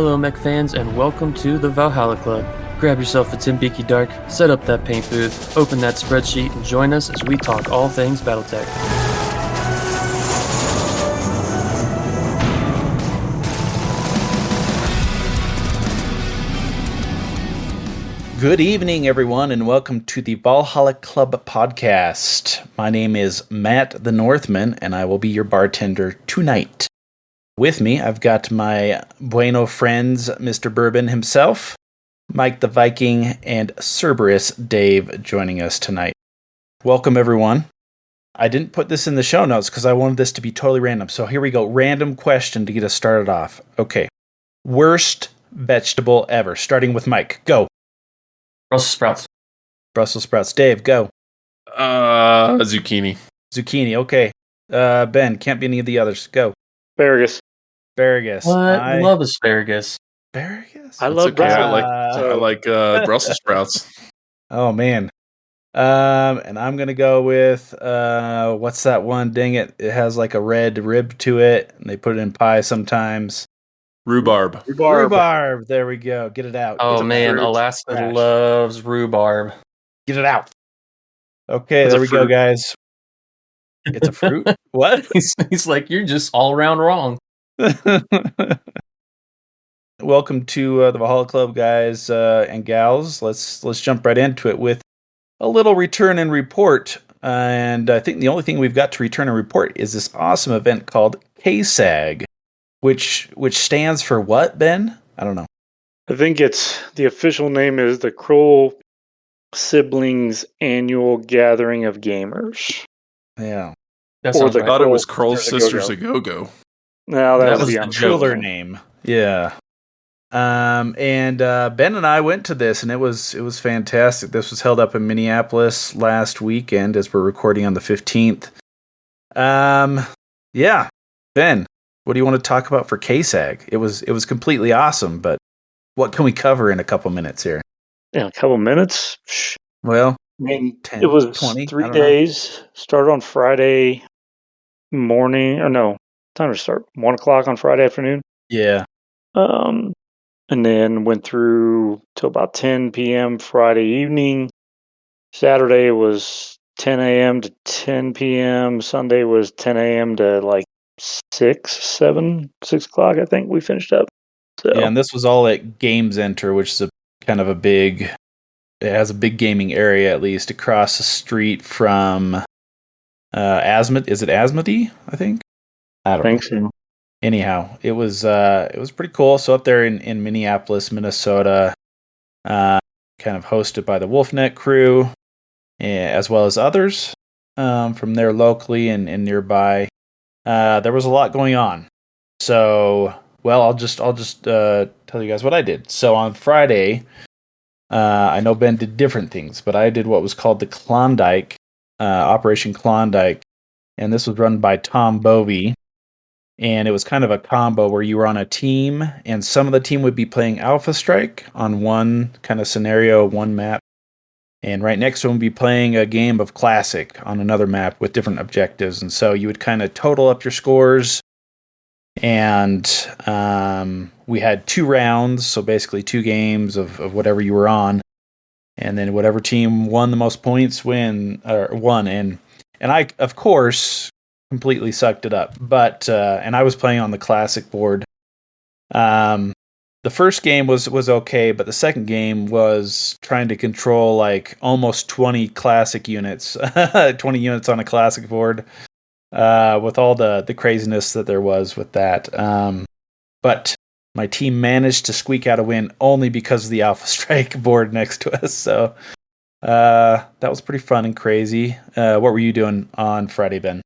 Hello mech fans and welcome to the Valhalla Club. Grab yourself a Timbeaky Dark, set up that paint booth, open that spreadsheet, and join us as we talk all things BattleTech. Good evening, everyone, and welcome to the Valhalla Club podcast. My name is Matt the Northman, and I will be your bartender tonight. With me, I've got my bueno friends, Mr. Bourbon himself, Mike the Viking, and Cerberus Dave joining us tonight. Welcome, everyone. I didn't put this in the show notes because I wanted this to be totally random. So here we go. Random question to get us started off. Okay. Worst vegetable ever. Starting with Mike. Go. Brussels sprouts. Brussels sprouts. Dave, go. Zucchini. Zucchini. Okay. Ben, can't be any of the others. Go. Asparagus. What? I love asparagus. Asparagus? I love Brussels. I like Brussels sprouts. Oh, man. And I'm going to go with, what's that one? Dang it. It has like a red rib to it, and they put it in pie sometimes. Rhubarb. There we go. Get it out. Oh, man. Alaska loves rhubarb. Get it out. Okay, there we go, guys. It's a fruit? What? He's like, you're just all around wrong. Welcome to the Valhalla Club, guys and gals. Let's jump right into it with a little return and report. And I think the only thing we've got to return and report is this awesome event called KSAG, which stands for what, Ben? I don't know. I think it's the official name is the Kroll Siblings Annual Gathering of Gamers. Yeah. That sounds I right. thought it was Kroll's Sisters a Go-Go. No, that was the cooler name. Yeah. And Ben and I went to this, and it was fantastic. This was held up in Minneapolis last weekend, as we're recording on the 15th. Yeah, Ben, what do you want to talk about for KSAG? It was completely awesome, but what can we cover in a couple minutes here? Yeah, a couple minutes. Well, I mean, 10, it was 20, 3 days. Started on Friday morning, or no, time to start 1 o'clock on Friday afternoon. Yeah. And then went through till about 10 p.m. Friday evening. Saturday was 10 a.m. to 10 p.m. Sunday was 10 a.m. to like 6 o'clock, I think we finished up. So. Yeah, and this was all at Games Enter, which is it has a big gaming area, at least, across the street from Asmodee. Is it Asmodee, I think? I don't think so. Anyhow, it was pretty cool. So up there in Minneapolis, Minnesota, kind of hosted by the WolfNet crew, as well as others from there locally and nearby. There was a lot going on. So, well, I'll just tell you guys what I did. So on Friday, I know Ben did different things, but I did what was called the Klondike, Operation Klondike, and this was run by Tom Bovey. And it was kind of a combo where you were on a team, and some of the team would be playing Alpha Strike on one kind of scenario, one map. And right next to them would be playing a game of Classic on another map with different objectives. And so you would kind of total up your scores. And we had 2 rounds, so basically 2 games of whatever you were on. And then whatever team won the most points won. And I, of course, completely sucked it up. But and I was playing on the Classic board. The first game was okay, but the second game was trying to control like almost 20 Classic units, 20 units on a Classic board, with all the craziness that there was with that. But my team managed to squeak out a win only because of the Alpha Strike board next to us. So that was pretty fun and crazy. What were you doing on Friday, Ben?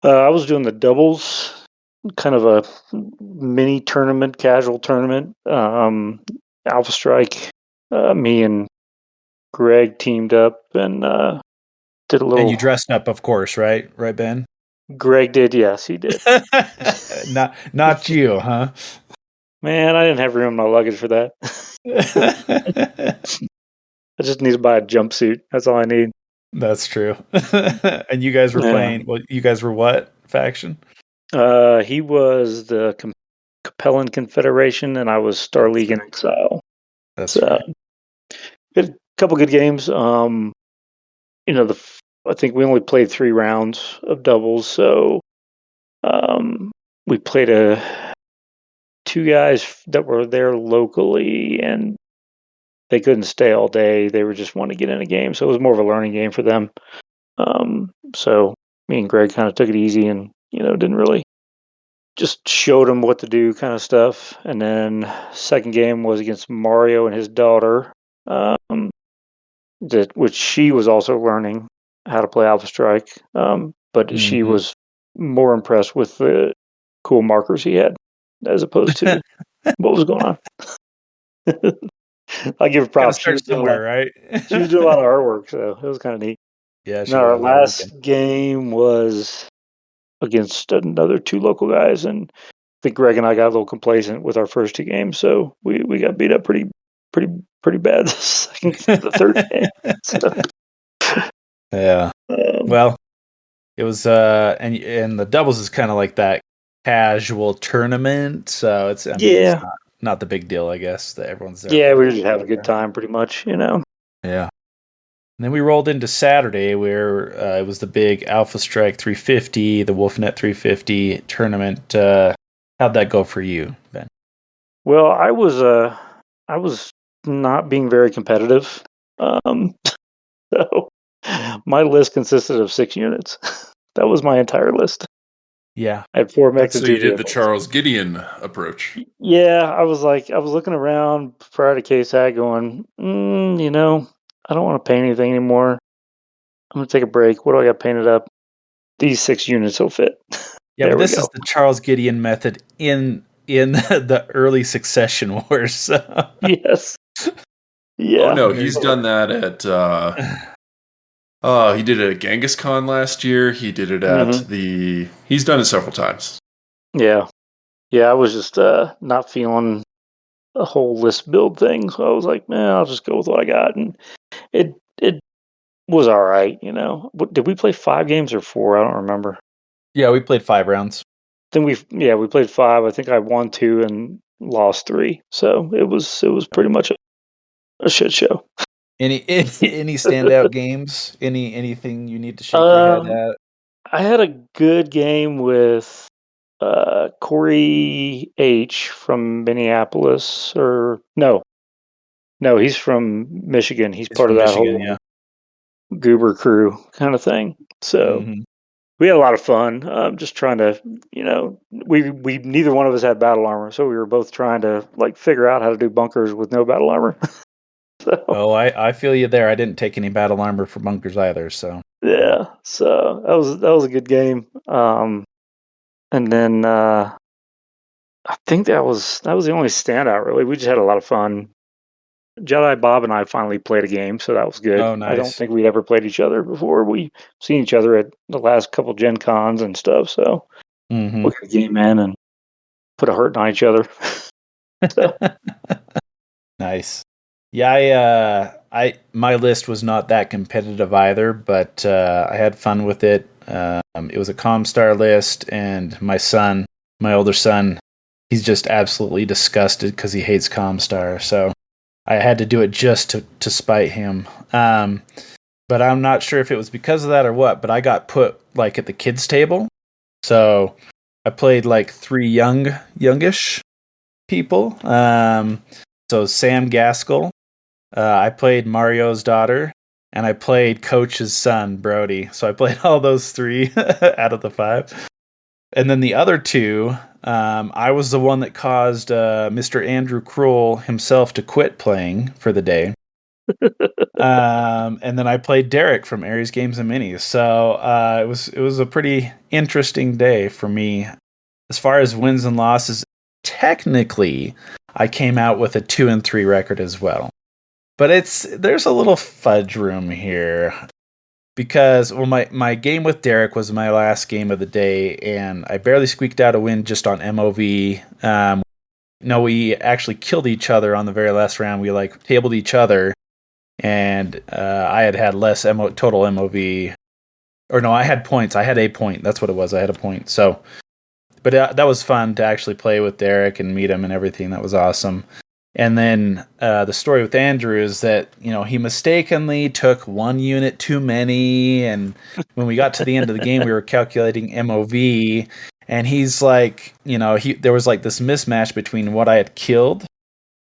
I was doing the doubles, kind of a mini tournament, casual tournament. Alpha Strike, me and Greg teamed up and did a little. And you dressed up, of course, right? Right, Ben? Greg did, yes, he did. Not you, huh? Man, I didn't have room in my luggage for that. I just need to buy a jumpsuit. That's all I need. That's true. And you guys were playing. Well, you guys were what faction? He was the Capellan Confederation, and I was Star That's League in right. Exile. That's So right. we had a couple good games. I think we only played 3 rounds of doubles, so we played 2 guys that were there locally, and they couldn't stay all day. They were just wanting to get in a game, so it was more of a learning game for them. So me and Greg kind of took it easy, and didn't really just showed them what to do, kind of stuff. And then second game was against Mario and his daughter, which she was also learning how to play Alpha Strike, but she Mhm. was more impressed with the cool markers he had as opposed to what was going on. I give her Gotta props. She start was doing a somewhere, lot. right? She was doing a lot of artwork, so it was kind of neat. Yeah, And she our was. I reckon. last game was against another 2 local guys, and I think Greg and I got a little complacent with our first 2 games, so we got beat up pretty bad the third game. So, Yeah. um, Well, it was and the doubles is kind of like that casual tournament, so it's yeah, not the big deal, I guess, that everyone's there yeah, for we the were just having a good tournament. time, pretty much. Yeah. And then we rolled into Saturday where it was the big Alpha Strike 350, the Wolfnet 350 tournament. How'd that go for you, Ben? Well, I was not being very competitive, um, so my list consisted of 6 units. That was my entire list. Yeah. I had 4 mechs and So two you did the vehicles. Charles Gideon approach. Yeah, I was looking around prior to KSAT going, I don't want to paint anything anymore. I'm gonna take a break. What do I got painted up? These 6 units will fit. Yeah, There but we this is go. the Charles Gideon method in the early succession wars. Yes. Oh Yeah. no, he's done that at he did it at Genghis Khan last year. He did it at hmm he's done it several times. Yeah. Yeah. I was just not feeling a whole list build thing, so I was like, man, I'll just go with what I got, and it was all right. Did we play 5 games or 4? I don't remember. Yeah, we played 5 rounds. Then we played 5. I think I won 2 and lost 3. So it was pretty much a shit show. Any standout games? Anything you need to shake your head Um, at? I had a good game with Corey H from Minneapolis, or no, he's from Michigan. He's It's part of from that Michigan, whole yeah. Goober crew kind of thing. So Hmm. we had a lot of fun. Just trying to, we neither one of us had battle armor, so we were both trying to like figure out how to do bunkers with no battle armor. So Oh, I feel you there. I didn't take any battle armor for bunkers either, so yeah. yeah, so that was a good game. And then I think that was the only standout really. We just had a lot of fun. Jedi Bob and I finally played a game, so that was good. Oh, I don't nice. think we'd ever played each other before. We seen each other at the last couple Gen Cons and stuff, so Hmm. we could game in and put a hurt on each other. So Nice. Yeah, I my list was not that competitive either, but I had fun with it. It was a Comstar list, and my older son, he's just absolutely disgusted because he hates Comstar. So I had to do it just to spite him. But I'm not sure if it was because of that or what. But I got put like at the kids' table, so I played like 3 youngish people. So Sam Gaskell. I played Mario's daughter, and I played Coach's son, Brody. So I played all those 3 out of the 5. And then the other 2, I was the one that caused Mr. Andrew Kroll himself to quit playing for the day. And then I played Derek from Aries Games and Minis. So it was a pretty interesting day for me. As far as wins and losses, technically, I came out with a 2-3 record as well. But there's a little fudge room here because my game with Derek was my last game of the day, and I barely squeaked out a win just on MOV. No, we actually killed each other on the very last round. We like tabled each other, and I had less total MOV, or no, I had points. I had a point. That's what it was. I had a point. So but that was fun to actually play with Derek and meet him and everything. That was awesome. And then the story with Andrew is that, he mistakenly took one unit too many. And when we got to the end of the game, we were calculating MOV. And he's like, there was like this mismatch between what I had killed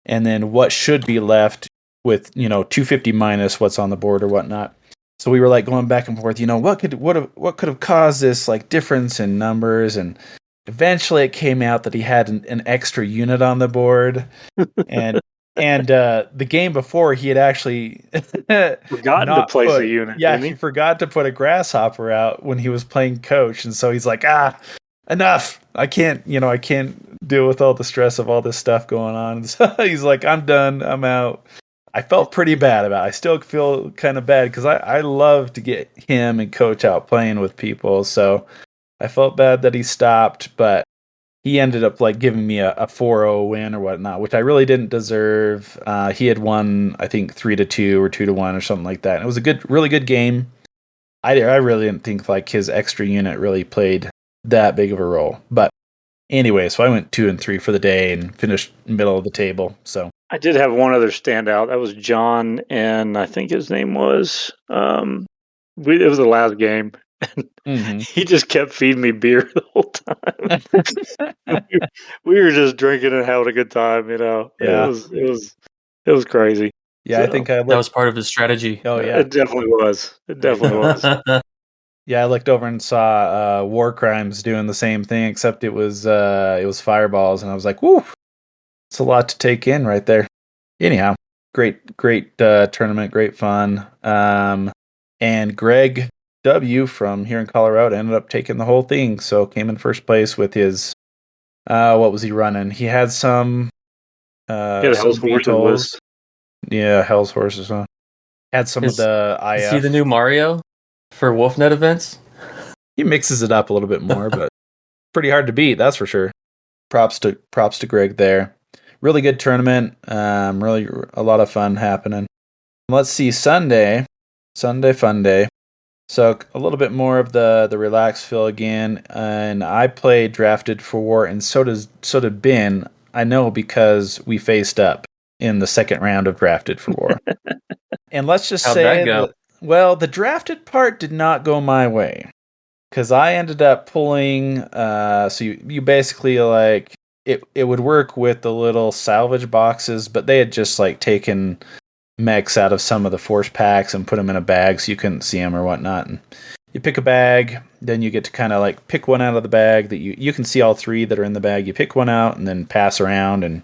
and then what should be left with, 250 minus what's on the board or whatnot. So we were like going back and forth, what could have caused this like difference in numbers? And eventually it came out that he had an extra unit on the board. And the game before he had actually Forgotten to place a unit. Yeah, Didn't he forgot to put a Grasshopper out when he was playing coach, and so he's like, enough. I can't deal with all the stress of all this stuff going on. And so he's like, I'm done. I'm out. I felt pretty bad about it. I still feel kind of bad because I love to get him and coach out playing with people. So I felt bad that he stopped, but he ended up like giving me a 4-0 win or whatnot, which I really didn't deserve. He had won, I think 3-2 or 2-1 or something like that. And it was a really good game. I really didn't think like his extra unit really played that big of a role. But anyway, so I went 2-3 for the day and finished middle of the table. So I did have one other standout. That was John, and I think his name was. It was the last game. mm-hmm. He just kept feeding me beer the whole time. we were just drinking and having a good time. Yeah. It was crazy. Yeah, so, I think that was part of his strategy. Oh yeah, it definitely was. It definitely was. Yeah, I looked over and saw War Crimes doing the same thing, except it was fireballs, and I was like, "Woo, it's a lot to take in right there." Anyhow, great tournament, great fun. And Greg W from here in Colorado ended up taking the whole thing, so came in first place with his what was he running? He had some Hell's Horses. Yeah, Hell's Horses. Huh? Had some of the IF. Is he the new Mario for WolfNet events? He mixes it up a little bit more, but pretty hard to beat, that's for sure. Props to Greg there. Really good tournament. Really a lot of fun happening. Let's see, Sunday fun day. So a little bit more of the relaxed feel again, and I played Drafted for War, and so did Ben. I know because we faced up in the second round of Drafted for War. And let's just say that, the drafted part did not go my way, because I ended up pulling. So you basically like it would work with the little salvage boxes, but they had just like taken mechs out of some of the force packs and put them in a bag so you couldn't see them or whatnot. And you pick a bag, then you get to kind of like pick one out of the bag that you can see all three that are in the bag. You pick one out and then pass around. And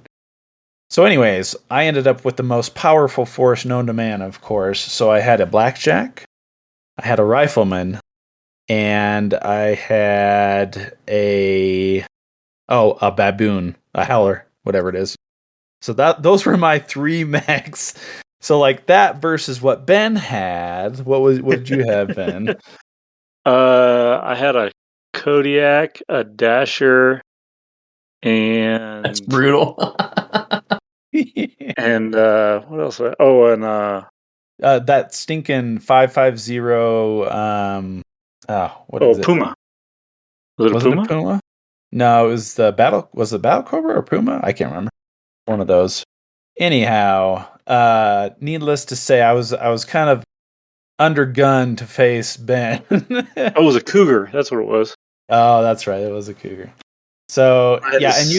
so anyways, I ended up with the most powerful force known to man, of course. So I had a blackjack, I had a rifleman, and I had a baboon, a howler, whatever it is. So those were my three mechs. So like that versus what Ben had. What did you have, Ben? I had a Kodiak, a Dasher, and that's brutal. And what else? That stinking 550. What is it? Puma. Was it a Puma? No, it was the Battle. Was the Battle Cobra or Puma? I can't remember. One of those. Anyhow, needless to say, I was kind of undergunned to face Ben. It was a Cougar. That's what it was. Oh, that's right. It was a Cougar. So yeah, and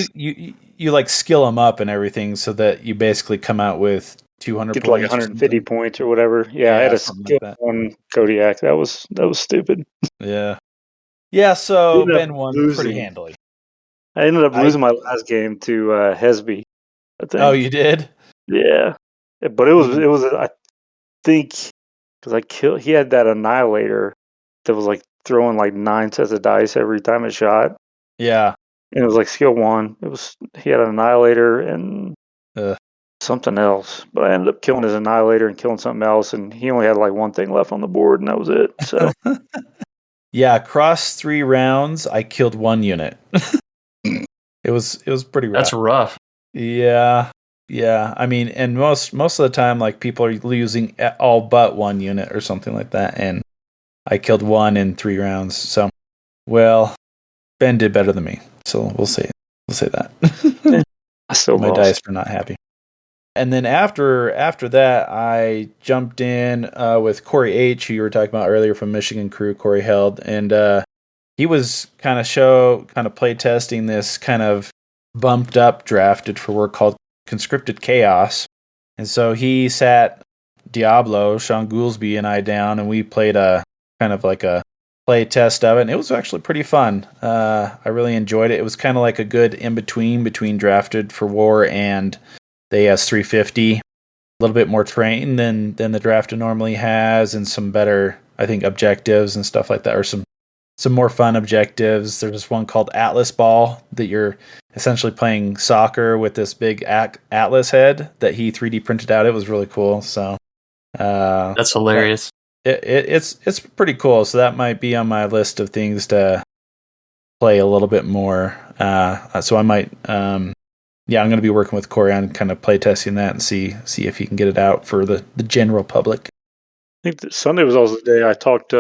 you like skill them up and everything, so that you basically come out with 200 points, like 150 points or whatever. Yeah, I had a skill one Kodiak. That was stupid. Yeah. So Ben won pretty handily. I ended up losing my last game to Hesby, I think. Oh, you did? Yeah, but it was I think because he had that Annihilator that was like throwing like 9 sets of dice every time it shot. Yeah. And it was like skill 1. He had an Annihilator and something else. But I ended up killing his Annihilator and killing something else, and he only had like one thing left on the board, and that was it. So yeah, across 3 rounds, I killed 1 unit. It was pretty rough. That's rough. Yeah. I mean, and most of the time, like people are losing all but 1 unit or something like that, and I killed 1 in 3 rounds. So, well, Ben did better than me, so we'll say that. I still My lost. dice are not happy. And then after that, I jumped in with Corey H, who you were talking about earlier from Michigan Crew. Corey held, and he was kind of play testing this kind of bumped up drafted for work called Conscripted Chaos. And so he sat Diablo, Sean Goolsby, and I down, and we played a kind of like a play test of it, and it was actually pretty fun. I really enjoyed it. It was kind of like a good between drafted for war and the AS350. A little bit more terrain than the drafted normally has, and some better, I think, objectives and stuff like that, or some more fun objectives. There's this one called Atlas Ball that you're essentially playing soccer with this big Atlas head that he 3D printed out. It was really cool. So That's hilarious. It's pretty cool. So that might be on my list of things to play a little bit more. So I might, I'm going to be working with Corey on kind of play testing that and see if he can get it out for the general public. I think that Sunday was also the day I talked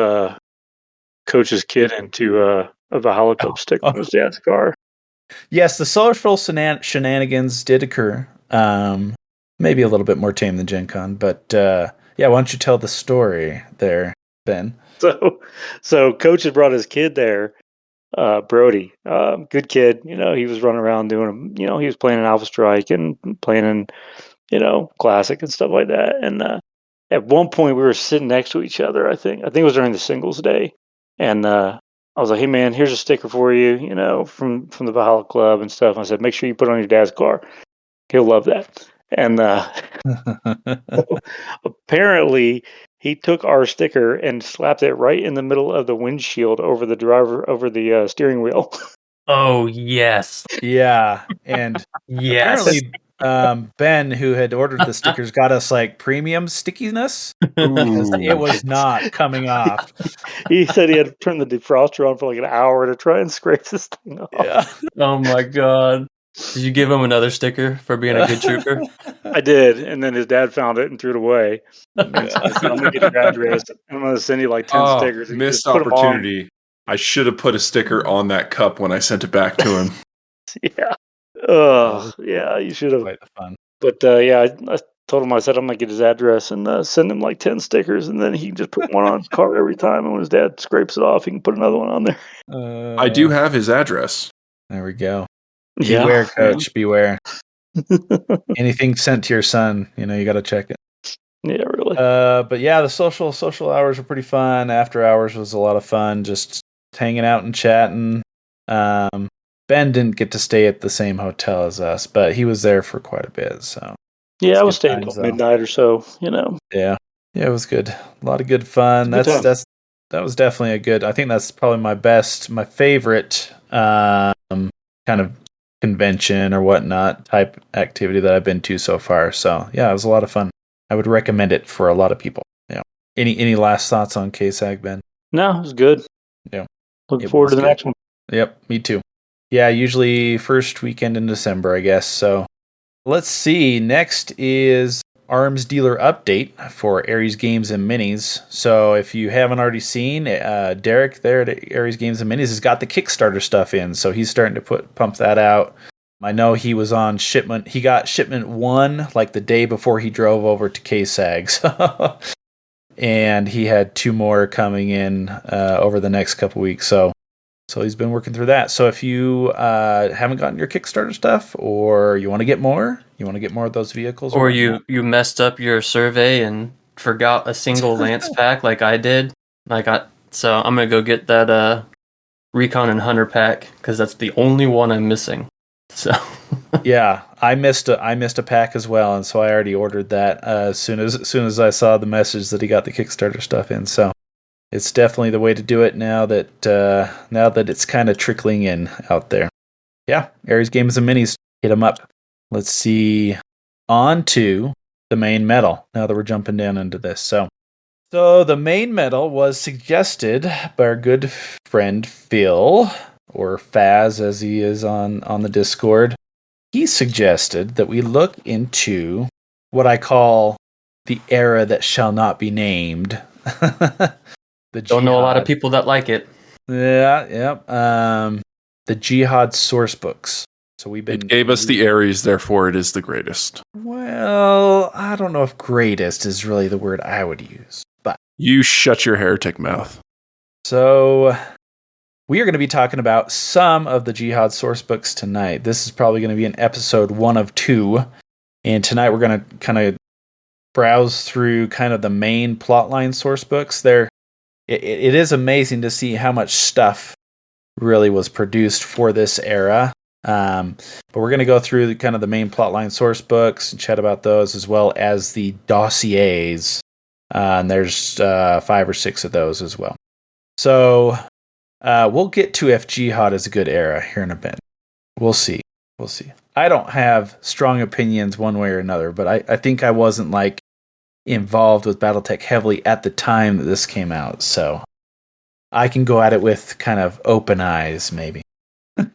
Coach's kid into a Valhalla Club stick on his dad's car. Yes, the social shenanigans did occur. Maybe a little bit more tame than Gen Con, but yeah, why don't you tell the story there, Ben? So Coach had brought his kid there, Brody, good kid. He was running around doing, he was playing an Alpha Strike and playing in, Classic and stuff like that. And at one point we were sitting next to each other. I think it was during the singles day, and I was like, "Hey man, here's a sticker for you, from the Valhalla Club and stuff." And I said, "Make sure you put it on your dad's car. He'll love that." And apparently he took our sticker and slapped it right in the middle of the windshield over the steering wheel. Oh, yes. Yeah, and Yes. apparently Ben, who had ordered the stickers, got us like premium stickiness. It was not coming off. He said he had to turn the defroster on for like an hour to try and scrape this thing off. Yeah. Oh my god. Did you give him another sticker for being a good trooper? I did, and then his dad found it and threw it away. And so I said, "I'm gonna get your address. I'm gonna send you like 10 stickers. And you Missed just put 'em on." opportunity. I should have put a sticker on that cup when I sent it back to him. Yeah. Oh, yeah, you should have. Quite fun. But yeah, I told him, I said I'm gonna get his address and send him like 10 stickers, and then he can just put one on his car every time. And when his dad scrapes it off, he can put another one on there. I do have his address. There we go. Yeah. Beware, Coach. Beware. Anything sent to your son, you got to check it. Yeah, really. But yeah, the social hours were pretty fun. After hours was a lot of fun, just hanging out and chatting. Ben didn't get to stay at the same hotel as us, but he was there for quite a bit. So yeah, I was good staying times, till midnight or so. Yeah, it was good. A lot of good fun. Good time. That was definitely a good. I think that's probably my favorite kind of convention or whatnot type activity that I've been to so far. So yeah, it was a lot of fun. I would recommend it for a lot of people. Yeah. Any last thoughts on KSAG, Ben? No, it was good. Yeah. Looking forward to the next one. Yep, me too. Yeah, usually first weekend in December, I guess. So let's see. Next is Arms Dealer Update for Ares Games and Minis. So if you haven't already seen, Derek there at Ares Games and Minis has got the Kickstarter stuff in. So he's starting to pump that out. I know he was on shipment. He got shipment 1 like the day before he drove over to KSAG. So and he had 2 more coming in over the next couple weeks. So he's been working through that. So if you haven't gotten your Kickstarter stuff, or you want to get more of those vehicles, Or you messed up your survey and forgot a single Lance pack like I did. So I'm gonna go get that Recon and Hunter pack because that's the only one I'm missing. So yeah, I missed a pack as well, and so I already ordered that as soon as I saw the message that he got the Kickstarter stuff in. So it's definitely the way to do it now that it's kind of trickling in out there. Yeah, Ares Games and Minis, hit them up. Let's see, on to the main medal. Now that we're jumping down into this, so the main medal was suggested by our good friend Phil, or Faz as he is on the Discord. He suggested that we look into what I call the era that shall not be named. Don't know a lot of people that like it. Yeah, yep. the Jihad source books. So It gave us the Ares, therefore it is the greatest. Well, I don't know if greatest is really the word I would use, but You shut your heretic mouth. so we are going to be talking about some of the Jihad source books tonight. This is probably going to be an episode 1 of 2, and tonight we're going to kind of browse through kind of the main plotline source books. It is amazing to see how much stuff really was produced for this era. But we're going to go through kind of the main plotline source books and chat about those, as well as the dossiers. And there's 5 or 6 of those as well. So we'll get to if Jihad is a good era here in a bit. We'll see. I don't have strong opinions one way or another, but I think I wasn't like involved with BattleTech heavily at the time that this came out, so I can go at it with kind of open eyes, maybe.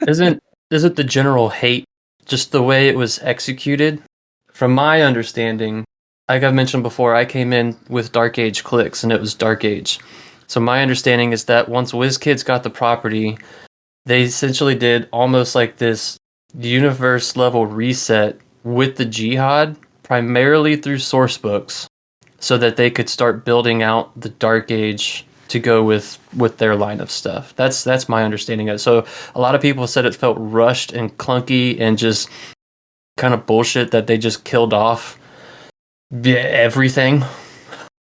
Isn't the general hate just the way it was executed? From my understanding, like I've mentioned before, I came in with Dark Age clicks, and it was Dark Age. So my understanding is that once WizKids got the property, they essentially did almost like this universe level reset with the Jihad, primarily through source books, so that they could start building out the Dark Age to go with their line of stuff. That's my understanding of it. So a lot of people said it felt rushed and clunky and just kind of bullshit that they just killed off everything.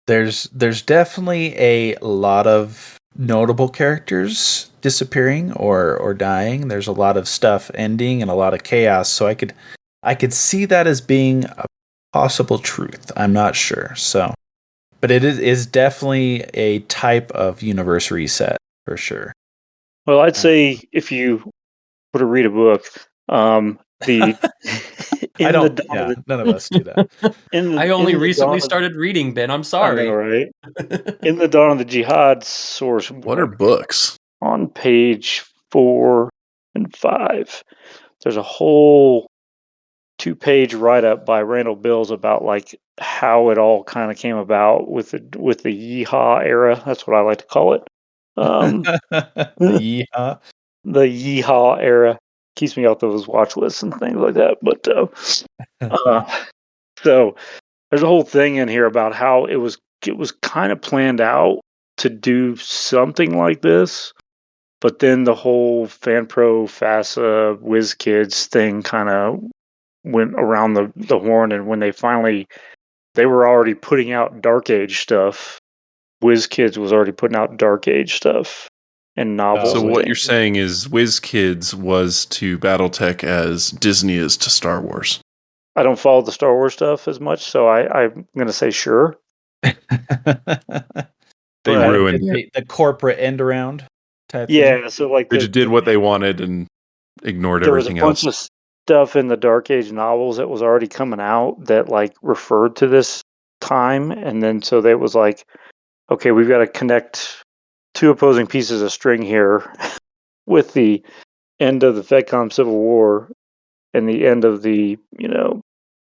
There's definitely a lot of notable characters disappearing or dying. There's a lot of stuff ending and a lot of chaos. So I could see that as being a possible truth. I'm not sure. So, but it is definitely a type of universe reset for sure. Well, I'd say if you were to read a book, the I don't. Yeah, none of us do that. I only recently started reading, Ben. I'm sorry. I know, right? In the Dawn of the Jihad source, What are books? On page 4 and 5, there's a whole 2-page write-up by Randall Bills about like how it all kind of came about with the Yeehad era. That's what I like to call it. The Yeehad. The Yeehad era keeps me off those watch lists and things like that. But so there's a whole thing in here about how it was kind of planned out to do something like this, but then the whole FanPro, FASA, WizKids thing kind of went around the horn, and when they were already putting out Dark Age stuff. WizKids was already putting out Dark Age stuff and novels. So what you're saying is WizKids was to BattleTech as Disney is to Star Wars. I don't follow the Star Wars stuff as much, so I'm going to say sure. They ruined the corporate end around type thing. Thing. So like they just did what they wanted and ignored everything else. There was a bunch of stuff in the Dark Age novels that was already coming out that like referred to this time, and then so they was like, okay, we've got to connect 2 opposing pieces of string here with the end of the FedCom Civil War and the end of the,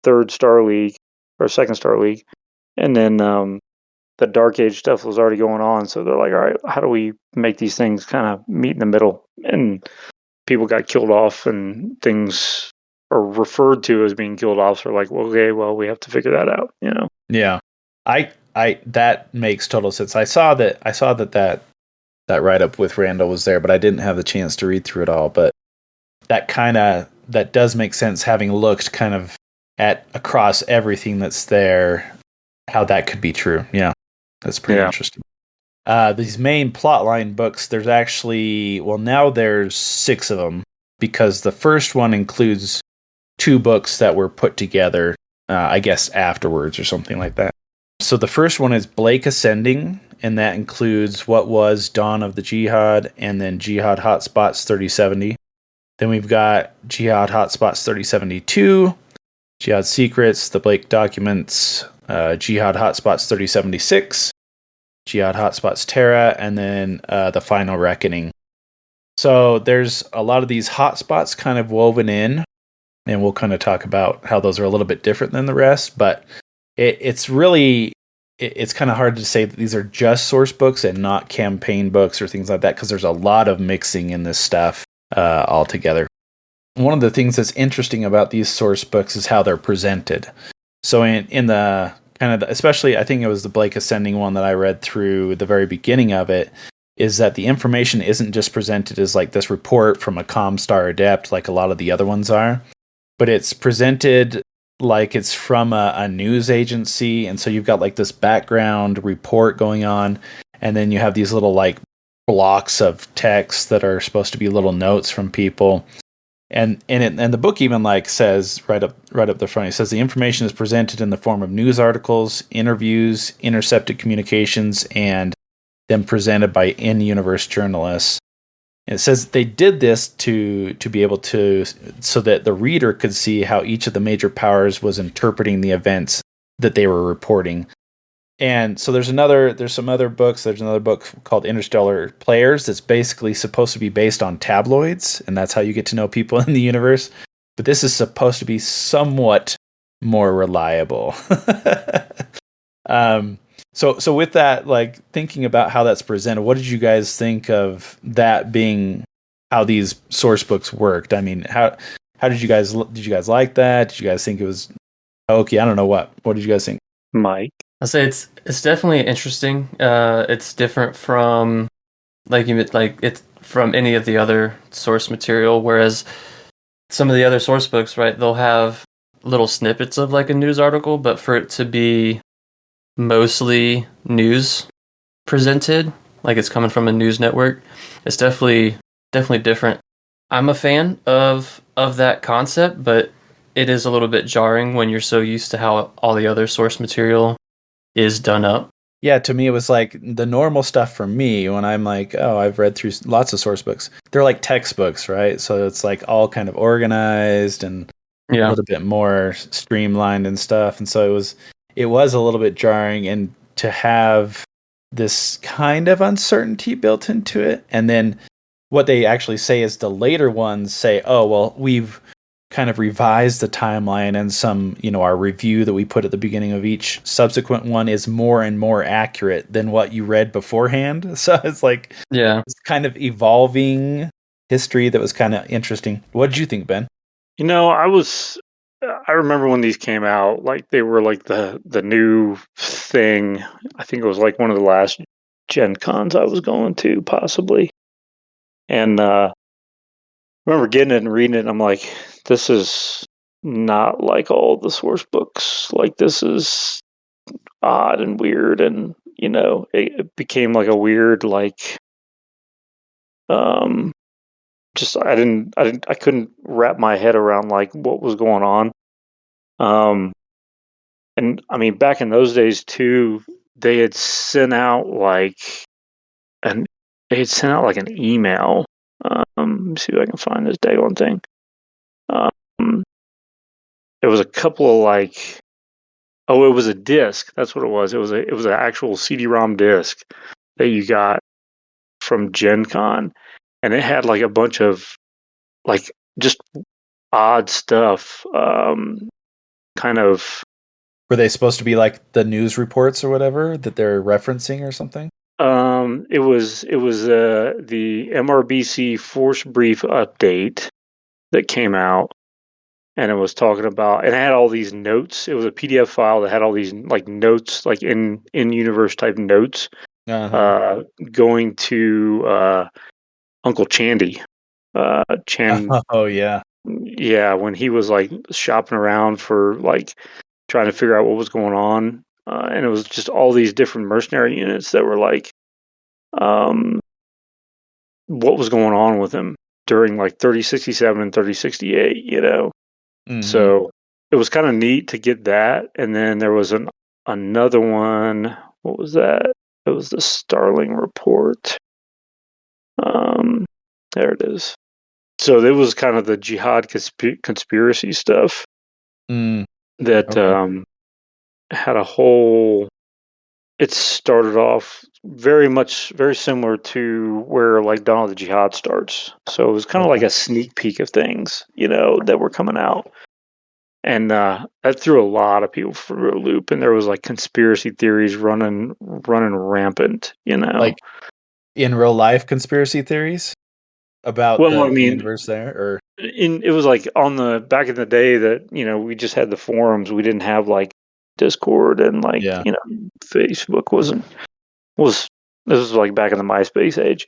Third Star League or Second Star League. And then the Dark Age stuff was already going on. So they're like, all right, how do we make these things kind of meet in the middle? And people got killed off and things are referred to as being killed off. So they're like, well, okay, well, we have to figure that out, Yeah. I that makes total sense. I saw that write up with Randall was there, but I didn't have the chance to read through it all. But that does make sense, having looked kind of at across everything that's there, how that could be true. Yeah, that's pretty interesting. These main plotline books, there's actually now there's 6 of them, because the first one includes 2 books that were put together, I guess afterwards or something like that. So the first one is Blake Ascending, and that includes what was Dawn of the Jihad and then Jihad Hotspots 3070. Then we've got Jihad Hotspots 3072, Jihad Secrets, the Blake Documents, Jihad Hotspots 3076, Jihad Hotspots Terra, and then the Final Reckoning. So there's a lot of these hotspots kind of woven in, and we'll kind of talk about how those are a little bit different than the rest, but it's kind of hard to say that these are just source books and not campaign books or things like that, because there's a lot of mixing in this stuff. altogether. One of the things that's interesting about these source books is how they're presented. So in the kind of, especially I think it was the Blake Ascending one that I read through the very beginning of it, is that the information isn't just presented as like this report from a Comstar adept like a lot of the other ones are, but it's presented like it's from a news agency. And so you've got like this background report going on, and then you have these little like blocks of text that are supposed to be little notes from people. And the book even like says right up the front, it says the information is presented in the form of news articles, interviews, intercepted communications, and then presented by in-universe journalists. And it says they did this to be able to, so that the reader could see how each of the major powers was interpreting the events that they were reporting. And so there's some other books. There's another book called Interstellar Players that's basically supposed to be based on tabloids, and that's how you get to know people in the universe. But this is supposed to be somewhat more reliable. So with that, like thinking about how that's presented, what did you guys think of that being how these source books worked? I mean, how did you guys like that? Did you guys think it was okay? I don't know what did you guys think, Mike? I'll say it's definitely interesting. It's different from it's from any of the other source material. Whereas some of the other source books, right, they'll have little snippets of like a news article, but for it to be mostly news presented, like it's coming from a news network, it's definitely different. I'm a fan of that concept, but it is a little bit jarring when you're so used to how all the other source material is done up. Yeah, to me, it was like the normal stuff for me when I'm like, oh, I've read through lots of source books. They're like textbooks, right? So it's like all kind of organized and a little bit more streamlined and stuff. And so it was a little bit jarring, and to have this kind of uncertainty built into it. And then what they actually say is the later ones say, oh, well, we've kind of revised the timeline, and some, our review that we put at the beginning of each subsequent one is more and more accurate than what you read beforehand. So it's like, it's kind of evolving history that was kind of interesting. What did you think, Ben? I remember when these came out, like they were like the new thing. I think it was like one of the last Gen Cons I was going to, possibly. And I remember getting it and reading it, and I'm like, this is not like all the source books. Like, this is odd and weird, and it became like a weird, like, just I couldn't wrap my head around like what was going on. And I mean, back in those days too, they had sent out like an an email. Let me see if I can find this daggone thing. Um, it was a couple of like, it was a disc. That's what it was. It was an actual CD-ROM disc that you got from Gen Con, and it had like a bunch of like just odd stuff. Kind of. Were they supposed to be like the news reports or whatever that they're referencing or something? It was the MRBC Force Brief update that came out, and it was talking about, and it had all these notes. It was a PDF file that had all these like notes, like in universe type notes, going to Uncle Chandy. Oh yeah. Yeah, when he was like shopping around for like trying to figure out what was going on, and it was just all these different mercenary units that were like, what was going on with him during like 3067 and 3068, Mm-hmm. So it was kind of neat to get that. And then there was another one. What was that? It was the Starling report. There it is. So it was kind of the Jihad conspiracy stuff that had a whole. It started off very similar to where like Dawn of the Jihad starts. So it was kind of like a sneak peek of things, that were coming out. And that threw a lot of people for a loop, and there was like conspiracy theories running rampant, Like in real life conspiracy theories? about Well, I the mean, universe there, or it was like on the back in the day that we just had the forums. We didn't have like Discord and like yeah. Facebook was this was like back in the MySpace age.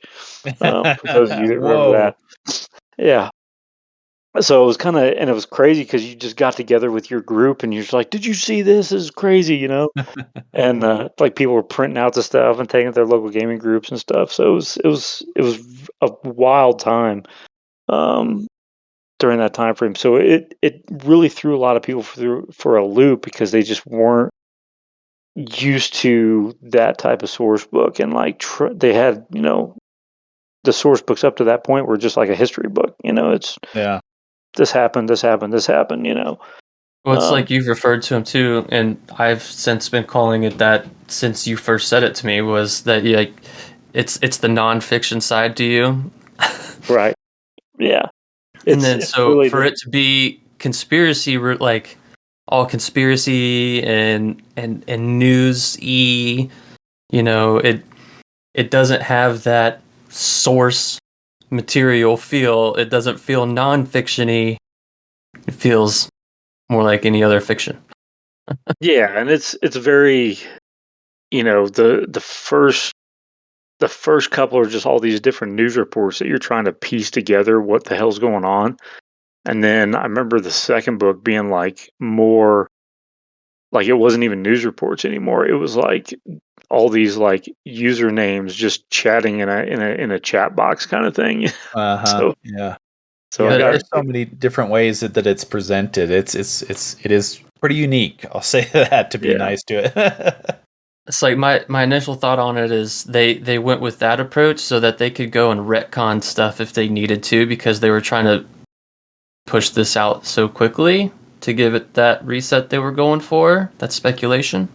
For those of you that remember Whoa. that, yeah. So it was kind of, and it was crazy because you just got together with your group and you're just like, "Did you see this? This is crazy." And like people were printing out the stuff and taking it to their local gaming groups and stuff. So it was a wild time um, during that time frame. So it really threw a lot of people for a loop because they just weren't used to that type of source book, and like they had the source books up to that point were just like a history book. It's Yeah. this happened, this happened, this happened. Well, it's Um, like you've referred to him too, and I've since been calling it that since you first said it to me. Was that like it's the nonfiction side to you, right? Yeah, and it's then it's so really for it to be conspiracy, like all conspiracy and news it doesn't have that source material feel. It doesn't feel nonfictiony. It feels more like any other fiction. yeah, and it's very the first couple are just all these different news reports that you're trying to piece together what the hell's going on. And then I remember the second book being like more like it wasn't even news reports anymore. It was like all these like usernames just chatting in a chat box kind of thing. Uh-huh. so Yeah. so Yeah, I got there's so many different ways that it's presented. It is pretty unique. I'll say that to be yeah. nice to it. It's like my initial thought on it is they went with that approach so that they could go and retcon stuff if they needed to because they were trying to push this out so quickly to give it that reset they were going for. That speculation.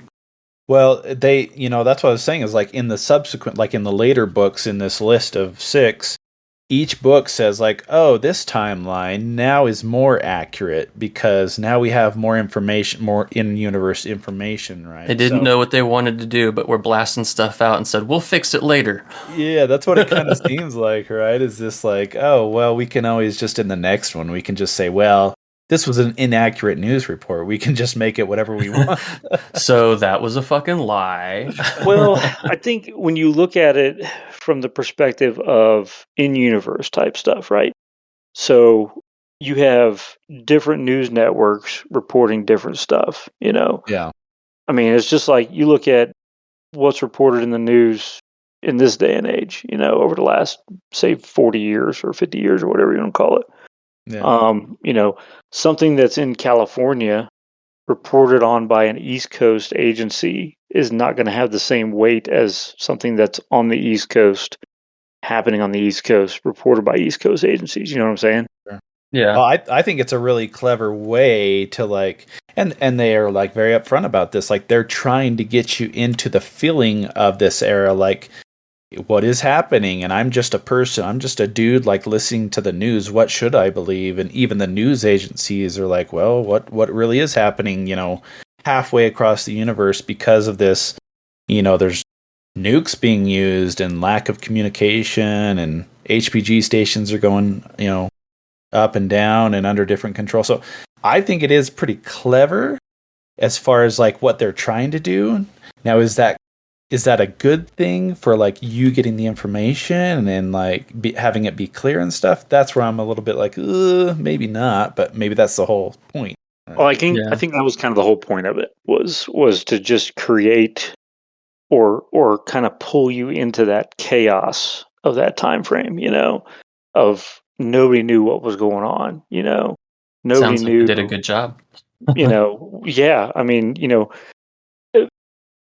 Well, that's what I was saying is like in the subsequent, like in the later books in this list of 6, each book says like, oh, this timeline now is more accurate because now we have more information, more in-universe information, right? They didn't So, know what they wanted to do, but were blasting stuff out and said, "We'll fix it later." yeah, that's what it kind of seems like, right? Is this like, oh, well, we can always just in the next one, we can just say, well, this was an inaccurate news report. We can just make it whatever we want. So that was a fucking lie. Well, I think when you look at it from the perspective of in-universe type stuff, right? So you have different news networks reporting different stuff. Yeah. I mean, it's just like you look at what's reported in the news in this day and age, over the last, say, 40 years or 50 years or whatever you want to call it. Yeah. Something that's in California reported on by an East Coast agency is not going to have the same weight as something that's on the East Coast happening on the East Coast reported by East Coast agencies. You know what I'm saying? Sure. Yeah. Well, I think it's a really clever way to like, and they are like very upfront about this. Like they're trying to get you into the feeling of this era, like what is happening. And I'm just a person. I'm just a dude like listening to the news. What should I believe? And even the news agencies are like, well, what really is happening? Halfway across the universe because of this. There's nukes being used and lack of communication, and HPG stations are going, up and down and under different control. So I think it is pretty clever as far as like what they're trying to do. Now, is that a good thing for like you getting the information and like having it be clear and stuff? That's where I'm a little bit like, maybe not, but maybe that's the whole point. Well, Right? I think that was kind of the whole point of it was to just create or kind of pull you into that chaos of that time frame, of nobody knew what was going on. Nobody Sounds like they knew, did a good job. yeah, I mean,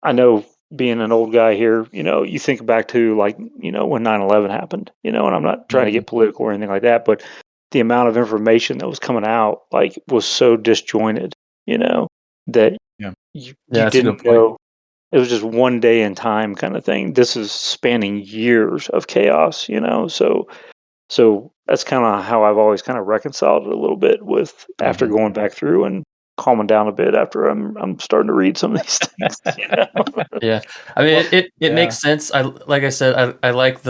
I know being an old guy here, you think back to like, when 9/11 happened, and I'm not trying to Mhm. get political or anything like that, but the amount of information that was coming out like was so disjointed, that Yeah. Yeah, you that's a good didn't point. know it was just one day in time kind of thing. This is spanning years of chaos. So that's kind of how I've always kind of reconciled it a little bit with after Mhm. going back through and calming down a bit after I'm starting to read some of these things. Yeah, I mean Well, it yeah. makes sense. I like I said, I like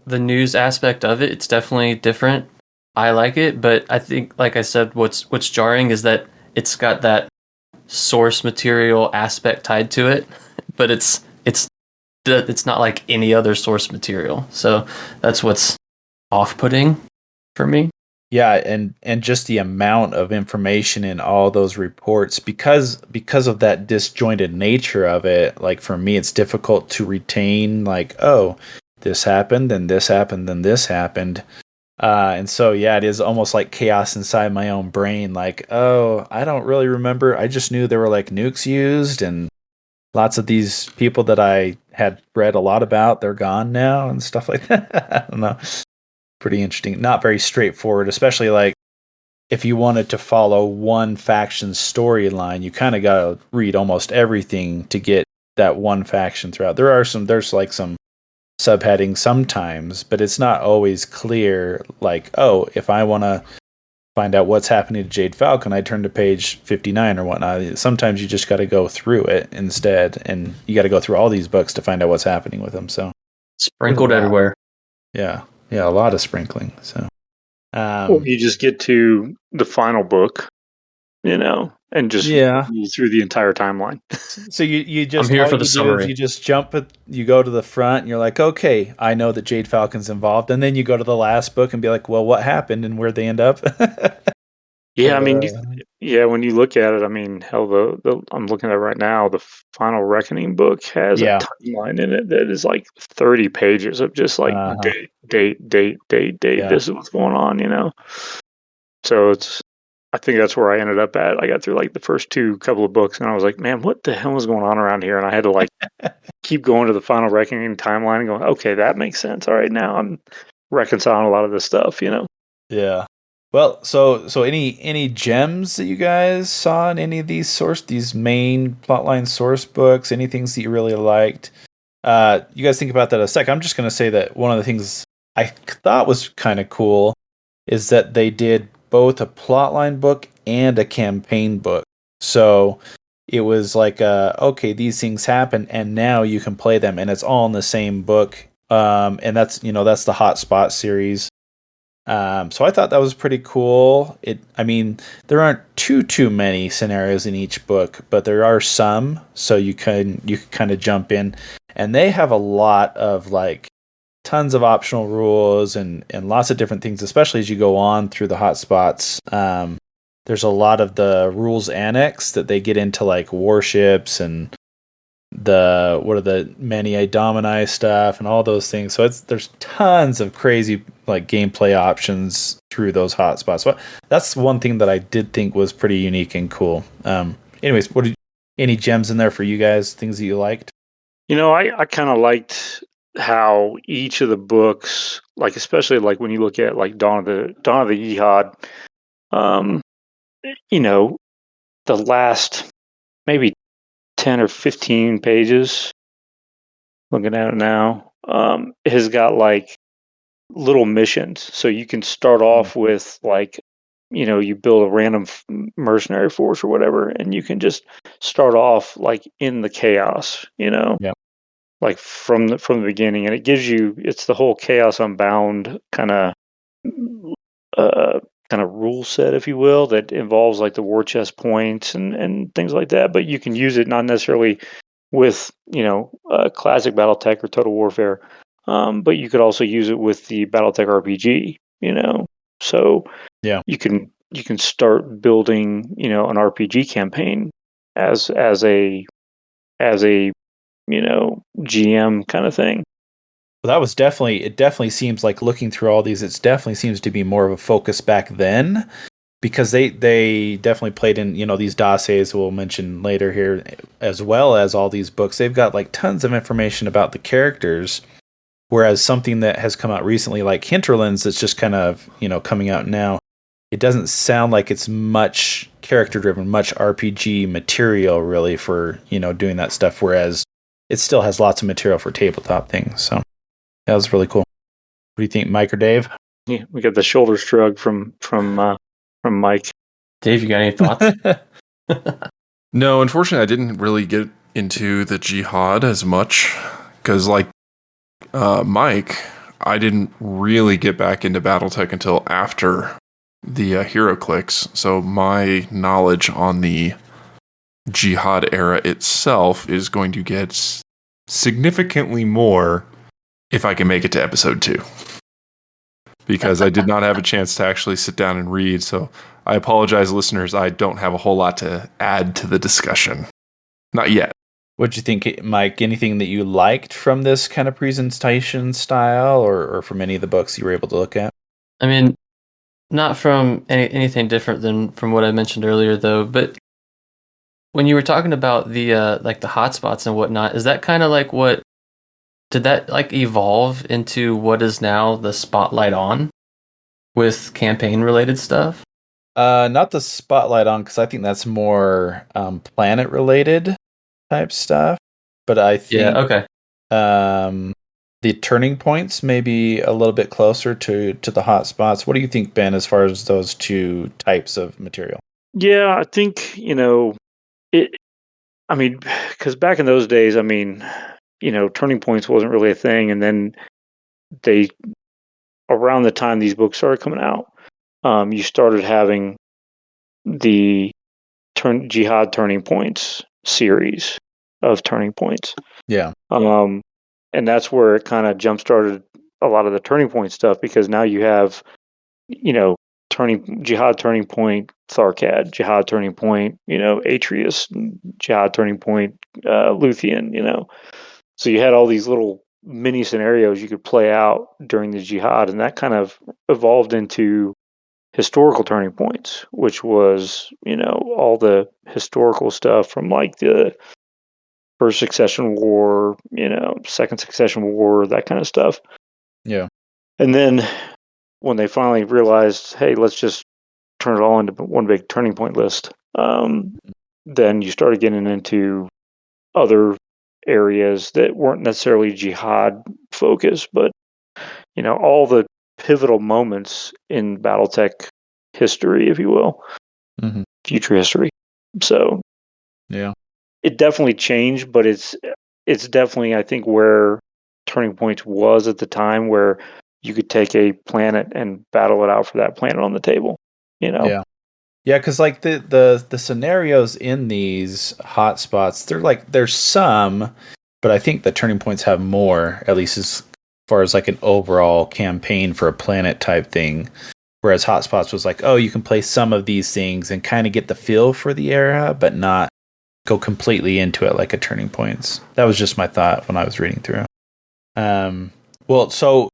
the news aspect of it, it's definitely different. I like it, but I think, like I said, what's jarring is that it's got that source material aspect tied to it, but it's not like any other source material. So that's what's off-putting for me. Yeah, and just the amount of information in all those reports because of that disjointed nature of it, like for me it's difficult to retain like, oh, this happened, then this happened, then this happened. And so yeah, it is almost like chaos inside my own brain, like, oh, I don't really remember. I just knew there were like nukes used and lots of these people that I had read a lot about, they're gone now and stuff like that. I don't know. Pretty interesting. Not very straightforward, especially like if you wanted to follow one faction's storyline, you kind of got to read almost everything to get that one faction throughout. There's like some subheading sometimes, but it's not always clear. Like, oh, if I want to find out what's happening to Jade Falcon, I turn to page 59 or whatnot. Sometimes you just got to go through it instead, and you got to go through all these books to find out what's happening with them. So Sprinkled everywhere. yeah, a lot of sprinkling. So. Or you just get to the final book, and just move through the entire timeline. So you just I'm here all for you the do summary. is you just jump it, you go to the front and you're like, okay, I know that Jade Falcon's involved, and then you go to the last book and be like, well, what happened and where'd they end up? Yeah, I mean, when you look at it, I mean, hell, I'm looking at it right now. The Final Reckoning book has a Yeah. timeline in it that is like 30 pages of just like date. Yeah. This is what's going on. So I think that's where I ended up at. I got through like the first couple of books, and I was like, man, what the hell is going on around here? And I had to like keep going to the Final Reckoning timeline and going, okay, that makes sense. All right, now I'm reconciling a lot of this stuff. Yeah. Well, so any gems that you guys saw in any of these main plotline source books? Any things that you really liked? You guys think about that a sec. I'm just going to say that one of the things I thought was kind of cool is that they did both a plotline book and a campaign book. So it was like, okay, these things happen, and now you can play them, and it's all in the same book. And that's that's the Hotspot series. So I thought that was pretty cool. I mean, there aren't too many scenarios in each book, but there are some, so you can kind of jump in, and they have a lot of like tons of optional rules and lots of different things, especially as you go on through the hotspots. There's a lot of the rules annex that they get into like warships and the Mani Domini stuff and all those things. So there's tons of crazy like gameplay options through those hotspots. So that's one thing that I did think was pretty unique and cool. Anyways, any gems in there for you guys? Things that you liked? I kind of liked how each of the books, like especially like when you look at like Dawn of the Yeehad, the last maybe 10 or 15 pages, looking at it now, has got like little missions. So you can start off with like, you build a random mercenary force or whatever, and you can just start off like in the chaos, Yep. like from the beginning, and it's the whole Chaos Unbound kind of rule set, if you will, that involves like the war chest points and things like that. But you can use it not necessarily with classic BattleTech or Total Warfare, but you could also use it with the BattleTech RPG. So Yeah. you can start building an RPG campaign as a GM kind of thing. Well, that was it definitely seems like looking through all these, it definitely seems to be more of a focus back then, because they definitely played in, these dossiers we'll mention later here, as well as all these books. They've got like tons of information about the characters, whereas something that has come out recently like Hinterlands that's just kind of, coming out now, it doesn't sound like it's much character driven, much RPG material really for, doing that stuff, whereas it still has lots of material for tabletop things. So that was really cool. What do you think, Mike or Dave? Yeah, we got the shoulder shrug from Mike. Dave, you got any thoughts? No, unfortunately, I didn't really get into the Jihad as much because, like Mike, I didn't really get back into BattleTech until after the Hero Clicks, so my knowledge on the Jihad era itself is going to get significantly more if I can make it to episode 2. Because I did not have a chance to actually sit down and read, so I apologize, listeners. I don't have a whole lot to add to the discussion. Not yet. What'd you think, Mike? Anything that you liked from this kind of presentation style, or from any of the books you were able to look at? I mean, not from anything different than from what I mentioned earlier, though. But when you were talking about the like the hotspots and whatnot, is that kind of like what did that like evolve into what is now the spotlight on with campaign related stuff? Not the spotlight on, because I think that's more planet related type stuff. But I think okay. The turning points may be a little bit closer to the hotspots. What do you think, Ben, as far as those two types of material? Yeah, I think, it, I mean, because back in those days, I mean, turning points wasn't really a thing. And then around the time these books started coming out, you started having the Jihad Turning Points series of turning points. Yeah. And that's where it kind of jump started a lot of the turning point stuff, because now you have, Jihad Turning Point Tharkad, Jihad Turning Point, Atreus, Jihad Turning Point Luthien, So you had all these little mini scenarios you could play out during the Jihad, and that kind of evolved into historical turning points, which was, all the historical stuff from like the First Succession War, Second Succession War, that kind of stuff. Yeah. And then when they finally realized, hey, let's just turn it all into one big turning point list, then you started getting into other areas that weren't necessarily Jihad focused, but all the pivotal moments in BattleTech history, if you will, future history. So yeah, it definitely changed, but it's definitely, I think, where Turning Points was at the time, where you could take a planet and battle it out for that planet on the table. Yeah. Yeah, because like the scenarios in these hotspots, there's some, but I think the turning points have more, at least as far as like an overall campaign for a planet type thing. Whereas hotspots was like, oh, you can play some of these things and kind of get the feel for the era, but not go completely into it like a turning points. That was just my thought when I was reading through. Well, so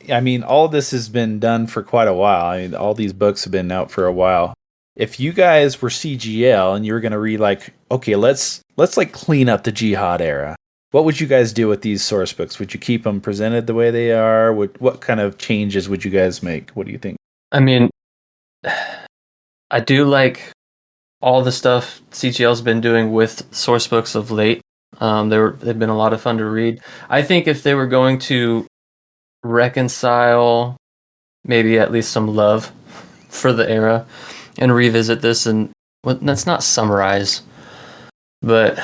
I mean, all of this has been done for quite a while. I mean, all these books have been out for a while. If you guys were CGL and you were going to read like, okay, let's like clean up the Jihad era, what would you guys do with these source books? Would you keep them presented the way they are? What kind of changes would you guys make? What do you think? I mean, I do like all the stuff CGL's been doing with source books of late. They've been a lot of fun to read. I think if they were going to reconcile maybe at least some love for the era and revisit this, and let's not summarize, but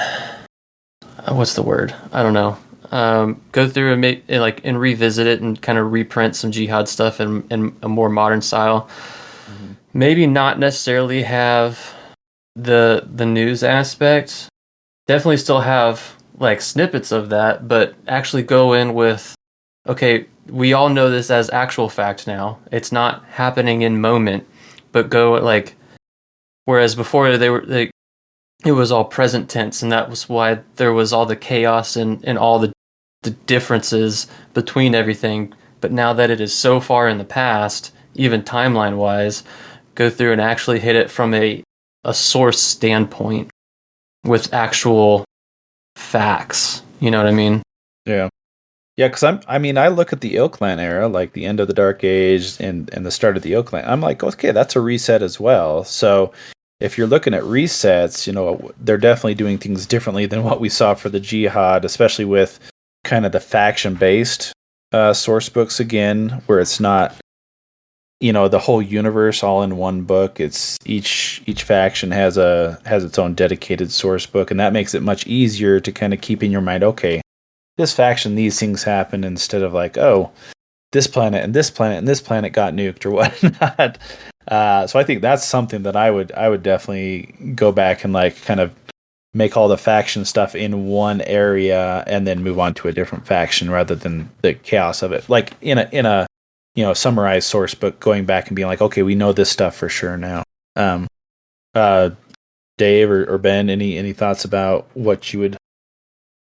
what's the word? I don't know. Go through and revisit it and kind of reprint some Jihad stuff in a more modern style. Maybe not necessarily have the news aspect. Definitely still have like snippets of that, but actually go in with, okay, we all know this as actual fact now. It's not happening in moment, but go like, whereas before it was all present tense, and that was why there was all the chaos and all the differences between everything. But now that it is so far in the past, even timeline wise, go through and actually hit it from a source standpoint with actual facts. You know what I mean? Yeah. Yeah, because I look at the Ilklan era, like the end of the Dark Age and the start of the Ilklan. I'm like, okay, that's a reset as well. So if you're looking at resets, they're definitely doing things differently than what we saw for the Jihad, especially with kind of the faction-based source books again, where it's not, the whole universe all in one book. It's each faction has its own dedicated source book, and that makes it much easier to kind of keep in your mind, okay, this faction, these things happen, instead of like, oh, this planet and this planet and this planet got nuked or whatnot. So I think that's something that I would definitely go back and like kind of make all the faction stuff in one area and then move on to a different faction rather than the chaos of it. Like in a summarized source book, going back and being like, okay, we know this stuff for sure now. Dave or Ben, any thoughts about what you would?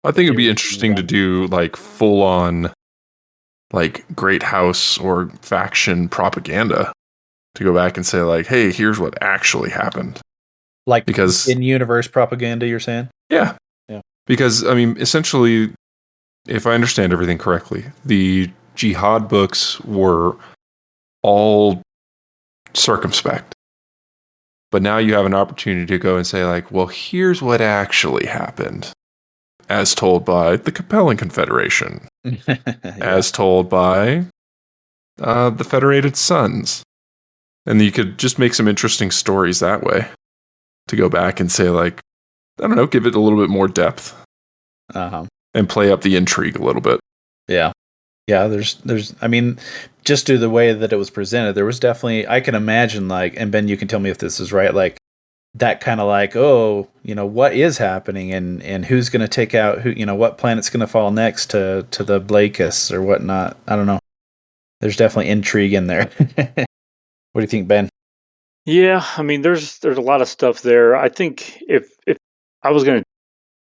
I think it'd be interesting to do like full on like great house or faction propaganda, to go back and say like, hey, here's what actually happened. Like, because in universe propaganda, you're saying? Yeah. Yeah. Because I mean, essentially, if I understand everything correctly, the Jihad books were all circumspect. But now you have an opportunity to go and say like, well, here's what actually happened, as told by the compelling Confederation, as told by the Federated Sons. And you could just make some interesting stories that way, to go back and say like, I don't know, give it a little bit more depth, and play up the intrigue a little bit. Yeah. There's I mean, just due to the way that it was presented, there was definitely, I can imagine like, and Ben, you can tell me if this is right, like that kind of like, oh, what is happening and who's going to take out who, what planet's going to fall next to the Blakis or whatnot. I don't know. There's definitely intrigue in there. What do you think, Ben? Yeah, I mean, there's a lot of stuff there. I think if I was going to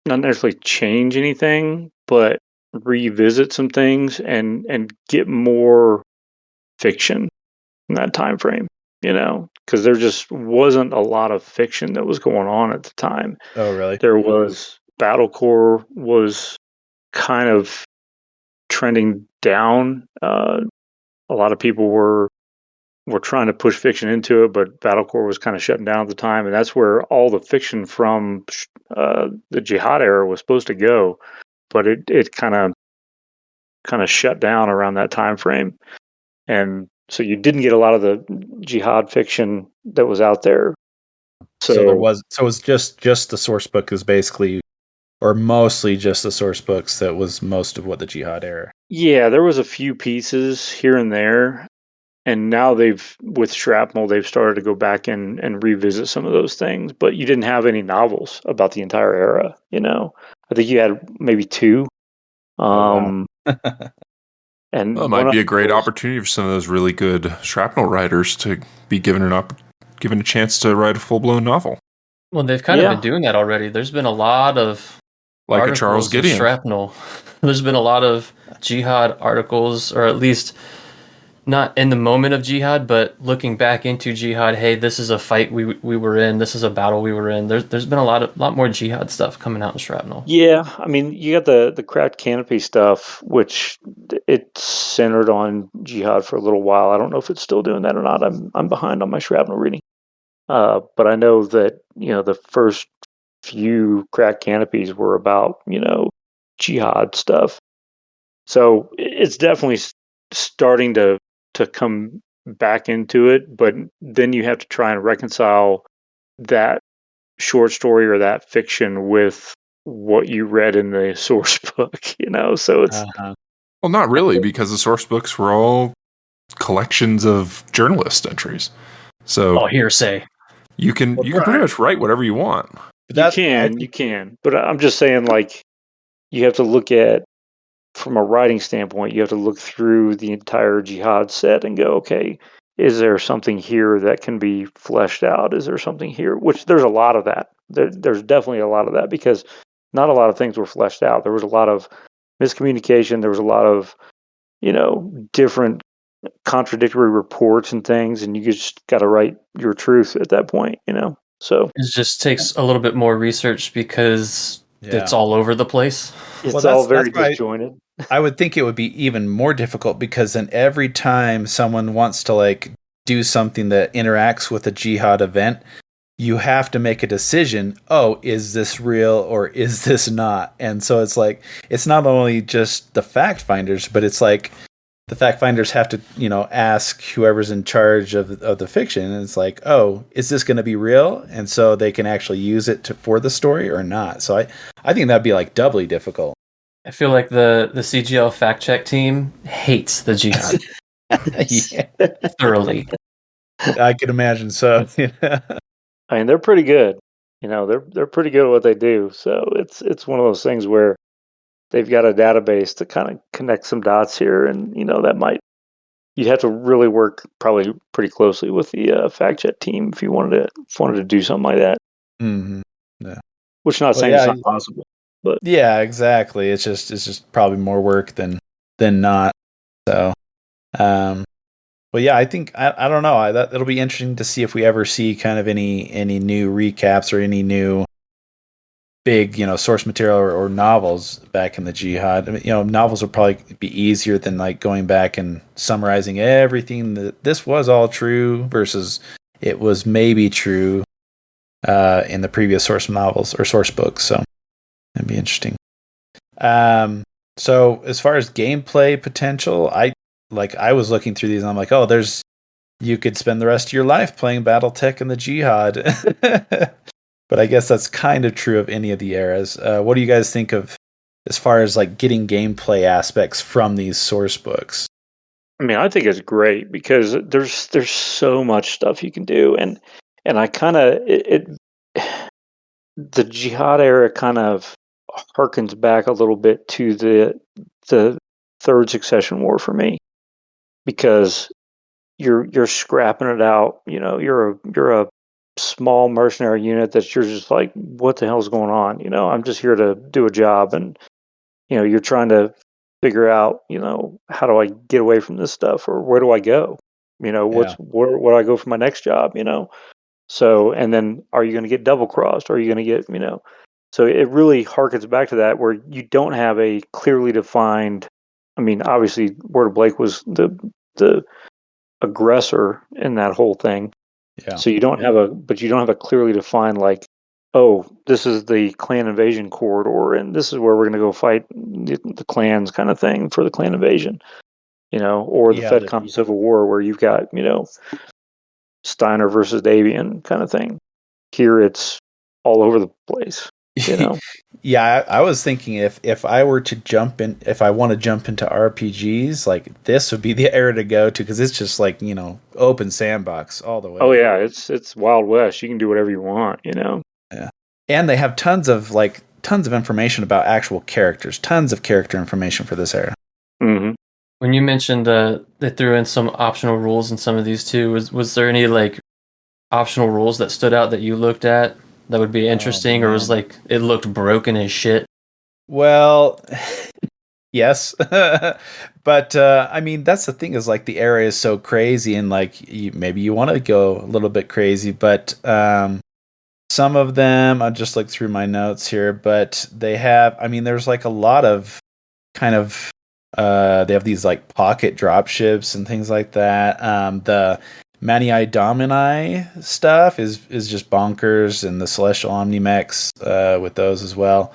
not necessarily change anything, but revisit some things and get more fiction in that time frame, because there just wasn't a lot of fiction that was going on at the time. Oh, really? There was Battlecore was kind of trending down. A lot of people were trying to push fiction into it, but Battlecore was kind of shutting down at the time, and that's where all the fiction from the Jihad era was supposed to go, but it kind of shut down around that time frame, and so you didn't get a lot of the Jihad fiction that was out there. So it was just the source book is basically, or mostly just the source books, that was most of what the Jihad era. Yeah, there was a few pieces here and there. And now with Shrapnel, they've started to go back and revisit some of those things. But you didn't have any novels about the entire era, I think you had maybe two. And it might be a great opportunity for some of those really good Shrapnel writers to be given a chance to write a full-blown novel. Well, they've kind of been doing that already. There's been a lot of like a Charles Gideon Shrapnel. There's been a lot of Jihad articles, or at least not in the moment of Jihad, but looking back into Jihad. Hey, this is a fight we were in. This is a battle we were in. There's been a lot more Jihad stuff coming out in Shrapnel. Yeah, I mean, you got the Cracked Canopy stuff, which it's centered on Jihad for a little while. I don't know if it's still doing that or not. I'm behind on my Shrapnel reading, but I know that the first few Cracked Canopies were about Jihad stuff. So it's definitely starting to come back into it, but then you have to try and reconcile that short story or that fiction with what you read in the source book, so it's well, not really, because the source books were all collections of journalist entries, so hearsay. You can pretty much write whatever you want. You can, but I'm just saying, like, you have to look at, from a writing standpoint, you have to look through the entire Jihad set and go, okay, is there something here that can be fleshed out? Is there something here? Which there's a lot of that. There's definitely a lot of that, because not a lot of things were fleshed out. There was a lot of miscommunication. There was a lot of, different contradictory reports and things, and you just got to write your truth at that point, So it just takes a little bit more research, because it's all over the place. It's all very disjointed. I would think it would be even more difficult, because then every time someone wants to like do something that interacts with a Jihad event, you have to make a decision. Oh, is this real or is this not? And so it's like, it's not only just the fact finders, but it's like the fact finders have to, ask whoever's in charge of the fiction. And it's like, oh, is this going to be real? And so they can actually use it for the story or not. So I think that'd be like doubly difficult. I feel like the CGL fact check team hates the Jihad Yeah, thoroughly. I could imagine so. I mean, they're pretty good. They're pretty good at what they do. So it's one of those things where they've got a database to kind of connect some dots here, and that might you'd have to really work probably pretty closely with the fact check team if you wanted to do something like that. Mm-hmm. Yeah. Which not Well, saying it's yeah, not possible, but yeah, exactly. It's just probably more work than not. So, um, well, yeah, I think I don't know. It'll be interesting to see if we ever see kind of any new recaps or any new big source material or novels back in the Jihad. I mean, novels will probably be easier than like going back and summarizing everything that this was all true versus it was maybe true in the previous source novels or source books. So that'd be interesting. So as far as gameplay potential, I was looking through these and I'm like, oh, you could spend the rest of your life playing BattleTech and the Jihad. But I guess that's kind of true of any of the eras. What do you guys think of as far as like getting gameplay aspects from these source books? I mean, I think it's great because there's so much stuff you can do, and I kind of the Jihad era kind of harkens back a little bit to the third succession war for me because you're scrapping it out. You're a small mercenary unit that you're just like, what the hell's going on? I'm just here to do a job, and you're trying to figure out, how do I get away from this stuff, or where do I go? Yeah, Where do I go for my next job? So, and then are you going to get double crossed? Are you going to get, so it really harkens back to that where you don't have a clearly defined. I mean, obviously, Word of Blake was the aggressor in that whole thing. yeah, So you don't have a clearly defined like, oh, this is the clan invasion corridor, and this is where we're going to go fight the clans kind of thing for the clan invasion, or the yeah. FedCom Civil War where you've got Steiner versus Davian kind of thing. Here it's all over the place, you know. Yeah, I was thinking if I were to if I want to jump into RPGs, like this would be the era to go to because it's just like open sandbox all the Oh way. yeah, it's Wild West. You can do whatever you want. Yeah, and they have tons of information about actual characters, tons of character information for this era. Hmm. When you mentioned they threw in some optional rules in some of these too, was there any like optional rules that stood out that you looked at that would be Oh interesting, or was man. like it looked broken as shit? Well, yes, but I mean that's the thing is like the area is so crazy and like maybe you want to go a little bit crazy, but some of them I'll just look through my notes here, but they have. I mean, there's like a lot of kind of they have these like pocket drop ships and things like that. The Manii Domini stuff is just bonkers, and the Celestial Omnimex with those as well.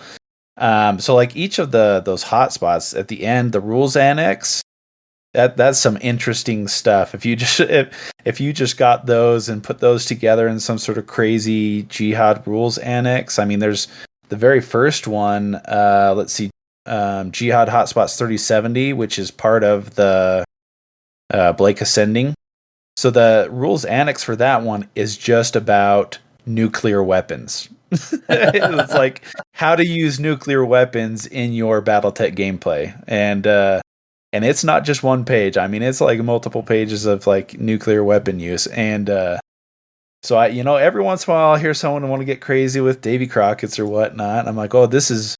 So like each of those hotspots at the end, the rules annex, that's some interesting stuff. If you just got those and put those together in some sort of crazy Jihad rules annex, I mean, there's the very first one. Let's see, Jihad hotspots 3070, which is part of the Blake Ascending. So the rules annex for that one is just about nuclear weapons. It's like how to use nuclear weapons in your BattleTech gameplay, and it's not just one page. I mean, it's like multiple pages of like nuclear weapon use, and so every once in a while I'll hear someone want to get crazy with Davy Crockett's or whatnot. I'm like, oh, this is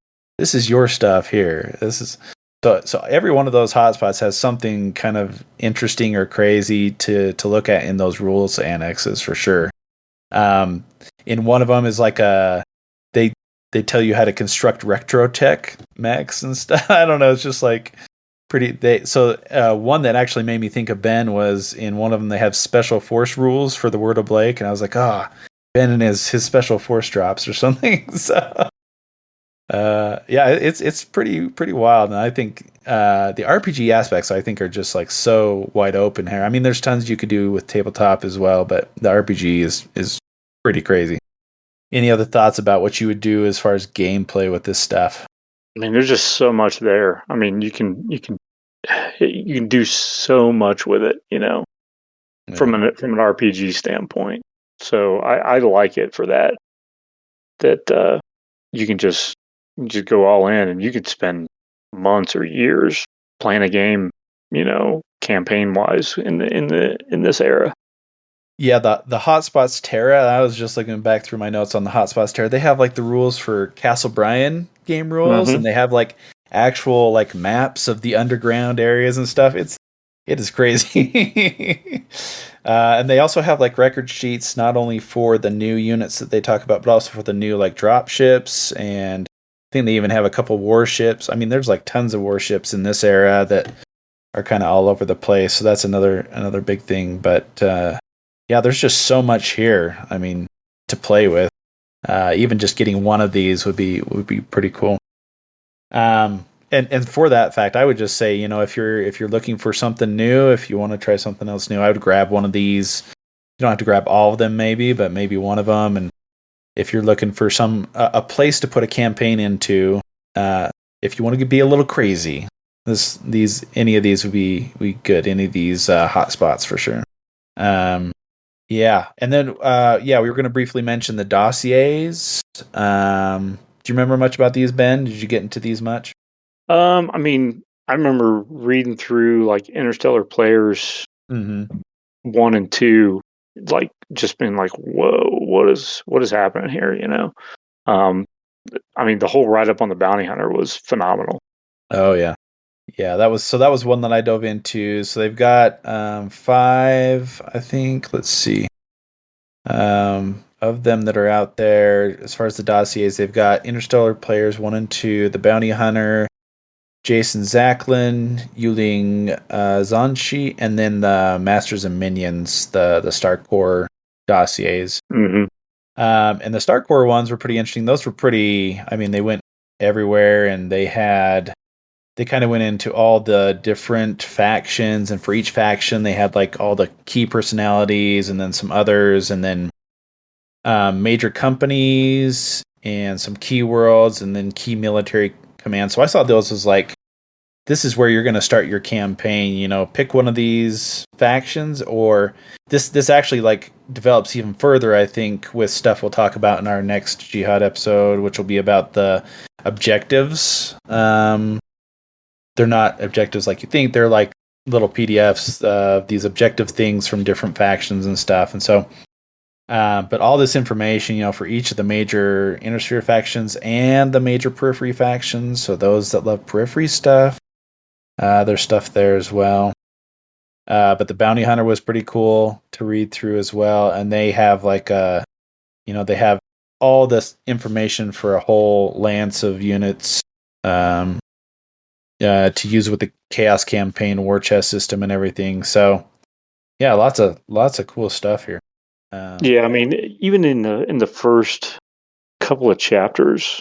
your stuff here. This is so every one of those hotspots has something kind of interesting or crazy to look at in those rules annexes for sure. Um, in one of them is like they they tell you how to construct retrotech mechs and stuff. I don't know. It's just like pretty. One that actually made me think of Ben was in one of them. They have special force rules for the Word of Blake, and I was like, Ben and his special force drops or something. So yeah, it's pretty wild, and I think the RPG aspects I think are just like so wide open here. I mean, there's tons you could do with tabletop as well, but the RPG is pretty crazy. Any other thoughts about what you would do as far as gameplay with this stuff? I mean, there's just so much there. I mean, you can do so much with it, Yeah. from an RPG standpoint. So I like it for that. That you can just go all in, and you could spend months or years playing a game, campaign wise in this era. Yeah, the Hotspots Terra, I was just looking back through my notes on the Hotspots Terra. They have like the rules for Castle Bryan game rules, Mm-hmm. and they have like actual like maps of the underground areas and stuff. It is crazy. And they also have like record sheets not only for the new units that they talk about, but also for the new like drop ships, and I think they even have a couple warships. I mean, there's like tons of warships in this era that are kind of all over the place. So that's another big thing. But yeah, there's just so much here. I mean, to play with. Even just getting one of these would be pretty cool. And for that fact, I would just say, if you're looking for something new, if you want to try something else new, I would grab one of these. You don't have to grab all of them, maybe, but maybe one of them. And if you're looking for a place to put a campaign into, if you want to be a little crazy, any of these would be good. Any of these hot spots for sure. Yeah, and then yeah, we were going to briefly mention the dossiers. Do you remember much about these, Ben? Did you get into these much? I mean, I remember reading through like Interstellar Players Mm-hmm. 1 and 2, like just being like, whoa, what is happening here? Um, I mean, the whole write up on the bounty hunter was phenomenal. Oh yeah, yeah. That was one that I dove into. So they've got five, I think. Let's see. Of them that are out there, as far as the dossiers, they've got Interstellar Players 1 and 2, The Bounty Hunter, Jason Zachlin, Yuling Zanshi, and then the Masters and Minions, the Star Core dossiers. Mm-hmm. And the Star Core ones were pretty interesting. Those were pretty. I mean, they went everywhere, and they kind of went into all the different factions, and for each faction, they had like all the key personalities, and then some others, and then major companies, and some key worlds, and then key military commands. So I saw those as like, this is where you're going to start your campaign. Pick one of these factions, or this actually like develops even further, I think, with stuff we'll talk about in our next Jihad episode, which will be about the objectives. They're not objectives like you think. They're like little PDFs of these objective things from different factions and stuff. And so, but all this information, for each of the major Innersphere factions and the major Periphery factions. So those that love Periphery stuff, there's stuff there as well. But the Bounty Hunter was pretty cool to read through as well. And they have they have all this information for a whole lance of units to use with the Chaos Campaign war chest system and everything. So yeah, lots of cool stuff here. Yeah, I mean, even in the first couple of chapters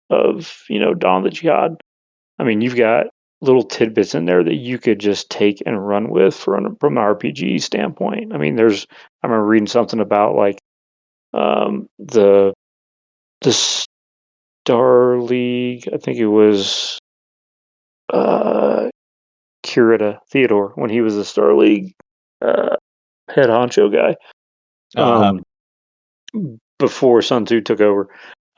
of Dawn of the Jihad, I mean, you've got little tidbits in there that you could just take and run with from an RPG standpoint. I mean, I remember reading something about like the Star League. I think it was uh, Kurita Theodore when he was the Star League uh, head honcho guy. Uh-huh. Um, before Sun Tzu took over.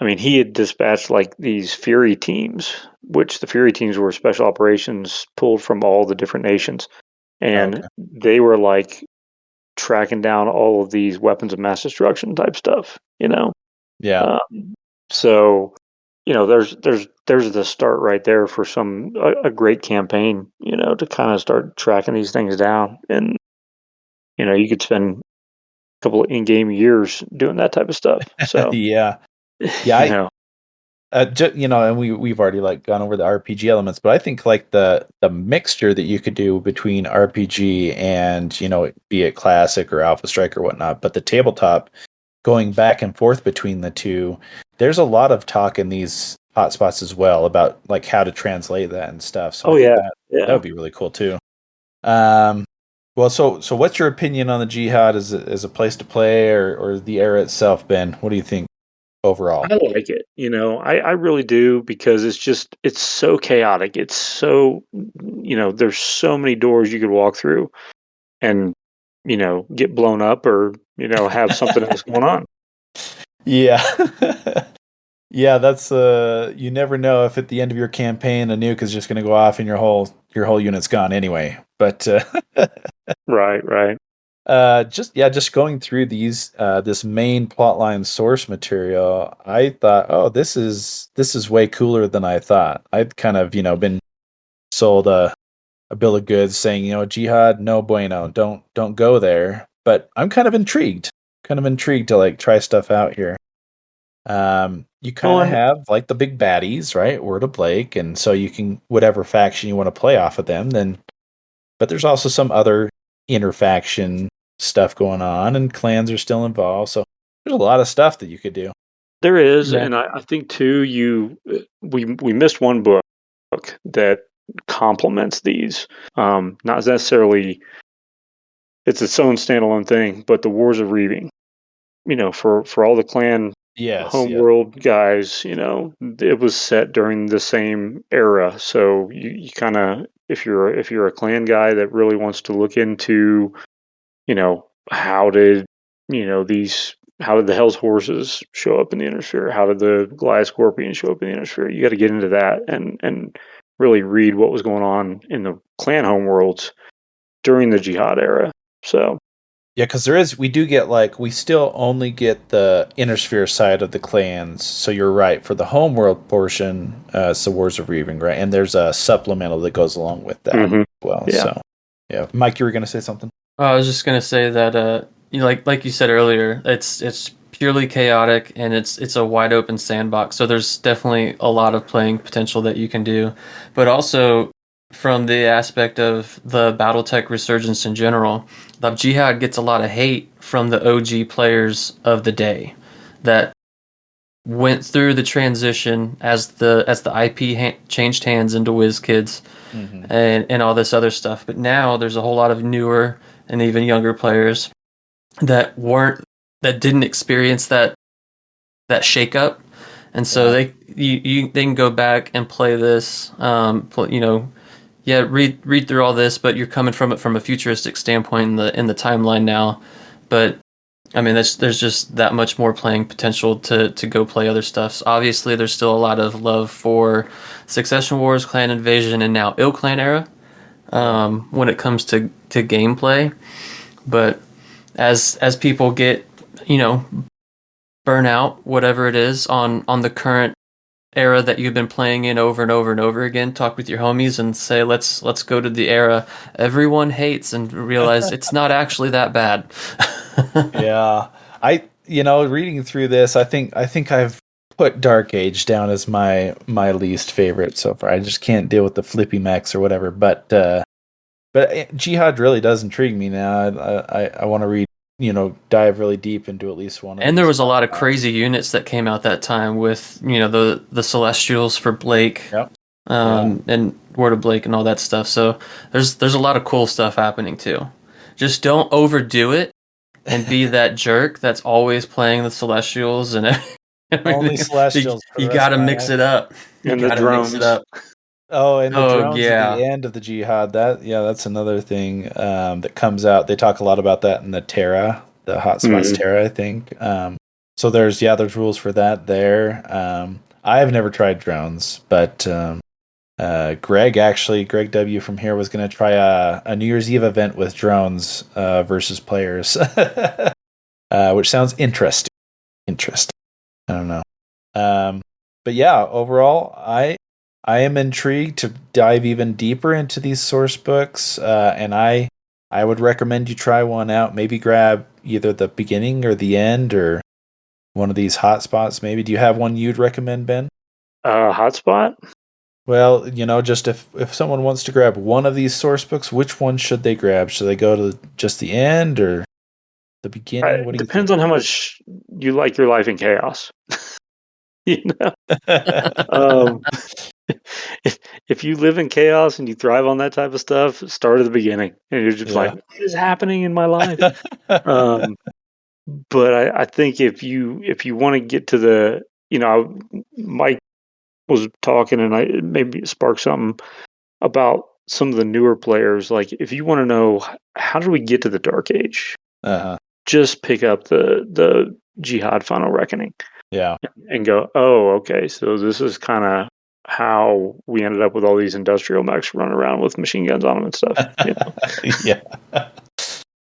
I mean, he had dispatched like these Fury teams, which the Fury teams were special operations pulled from all the different nations, and Okay. they were like tracking down all of these weapons of mass destruction type stuff. Yeah. Um, so there's the start right there for a great campaign. To kind of start tracking these things down, and you could spend a couple of in-game years doing that type of stuff. So Yeah. Yeah. you know. And we've already like gone over the RPG elements, but I think like the mixture that you could do between RPG and be it classic or Alpha Strike or whatnot, but the tabletop going back and forth between the two, there's a lot of talk in these hotspots as well about like how to translate that and stuff. So I Oh think yeah, that yeah. would be really cool too. Um, well, so what's your opinion on the Jihad as a place to play, or the era itself, Ben? What do you think? overall. I like it. I really do, because it's so chaotic. It's so, there's so many doors you could walk through and, get blown up, or, have something else going on. Yeah. Yeah, that's you never know if at the end of your campaign a nuke is just going to go off and your whole unit's gone anyway. But Right. just going through this main plotline source material, I thought, oh, this is way cooler than I thought. I'd kind of, been sold a bill of goods saying, Jihad, no bueno, don't go there. But I'm kind of intrigued. To like try stuff out here. You kind of have like the big baddies, right? Word of Blake, and so you can whatever faction you want to play off of them. Then, but there's also some other interfaction stuff going on, and clans are still involved. So there's a lot of stuff that you could do. There is, Yeah. and I think too, we missed one book that complements these. Not necessarily, it's its own standalone thing, but the Wars of Reaving. For all the clan Yes, yeah, homeworld guys, it was set during the same era. So you kind of, if you're a clan guy that really wants to look into, how did how did the Hell's Horses show up in the Innersphere? How did the Goliath Scorpion show up in the Innersphere? You got to get into that and really read what was going on in the clan homeworlds during the Jihad era. So yeah, because we still only get the inner sphere side of the clans. So you're right for the homeworld portion. It's the Wars of Reaving, right? And there's a supplemental that goes along with that as well. Yeah. So yeah, Mike, you were going to say something. I was just gonna say that like you said earlier, it's purely chaotic and it's a wide open sandbox. So there's definitely a lot of playing potential that you can do, but also from the aspect of the BattleTech resurgence in general, the Jihad gets a lot of hate from the OG players of the day that went through the transition as the IP changed hands into WizKids and all this other stuff. But now there's a whole lot of newer and even younger players that didn't experience that shakeup, and so they can go back and play this. Read through all this, but you're coming from it from a futuristic standpoint in the timeline now. But I mean, there's just that much more playing potential to go play other stuff. So obviously, there's still a lot of love for Succession Wars, Clan Invasion, and now Ill Clan era when it comes to gameplay. But as people get, burn out, whatever it is, on the current era that you've been playing in over and over and over again, talk with your homies and say, let's go to the era everyone hates and realize it's not actually that bad. Yeah, reading through this, I think I've put Dark Age down as my least favorite so far. I just can't deal with the flippy mechs or whatever. But Jihad really does intrigue me now. I want to read, dive really deep into at least one of And these. there was a lot of crazy units that came out that time with, the Celestials for Blake, Yep. and Word of Blake and all that stuff. So there's a lot of cool stuff happening too. Just don't overdo it and be that jerk that's always playing the Celestials and everything. Only Celestials. You got to mix it up. And the drones. Oh, and the drones yeah. at the end of the Jihad. That's another thing that comes out. They talk a lot about that in the Terra, the Hotspots Terra, I think. So there's rules for that there. I have never tried drones, but Greg W from here was going to try a New Year's Eve event with drones versus players, which sounds interesting. I don't know. But yeah, overall, I am intrigued to dive even deeper into these source books, and I would recommend you try one out. Maybe grab either the beginning or the end, or one of these hotspots. Maybe. Do you have one you'd recommend, Ben? Hotspot? Well, just if someone wants to grab one of these source books, which one should they grab? Should they go to just the end or the beginning? What do you Depends on how much you like your life in chaos. If you live in chaos and you thrive on that type of stuff, start at the beginning, and you're just like, what is happening in my life? But I think if you want to get to the, Mike was talking and I maybe sparked something about some of the newer players. Like if you want to know how do we get to the Dark Age, just pick up the Jihad Final Reckoning. Yeah. And go, oh, okay, so this is kind of how we ended up with all these industrial mechs running around with machine guns on them and stuff. Yeah.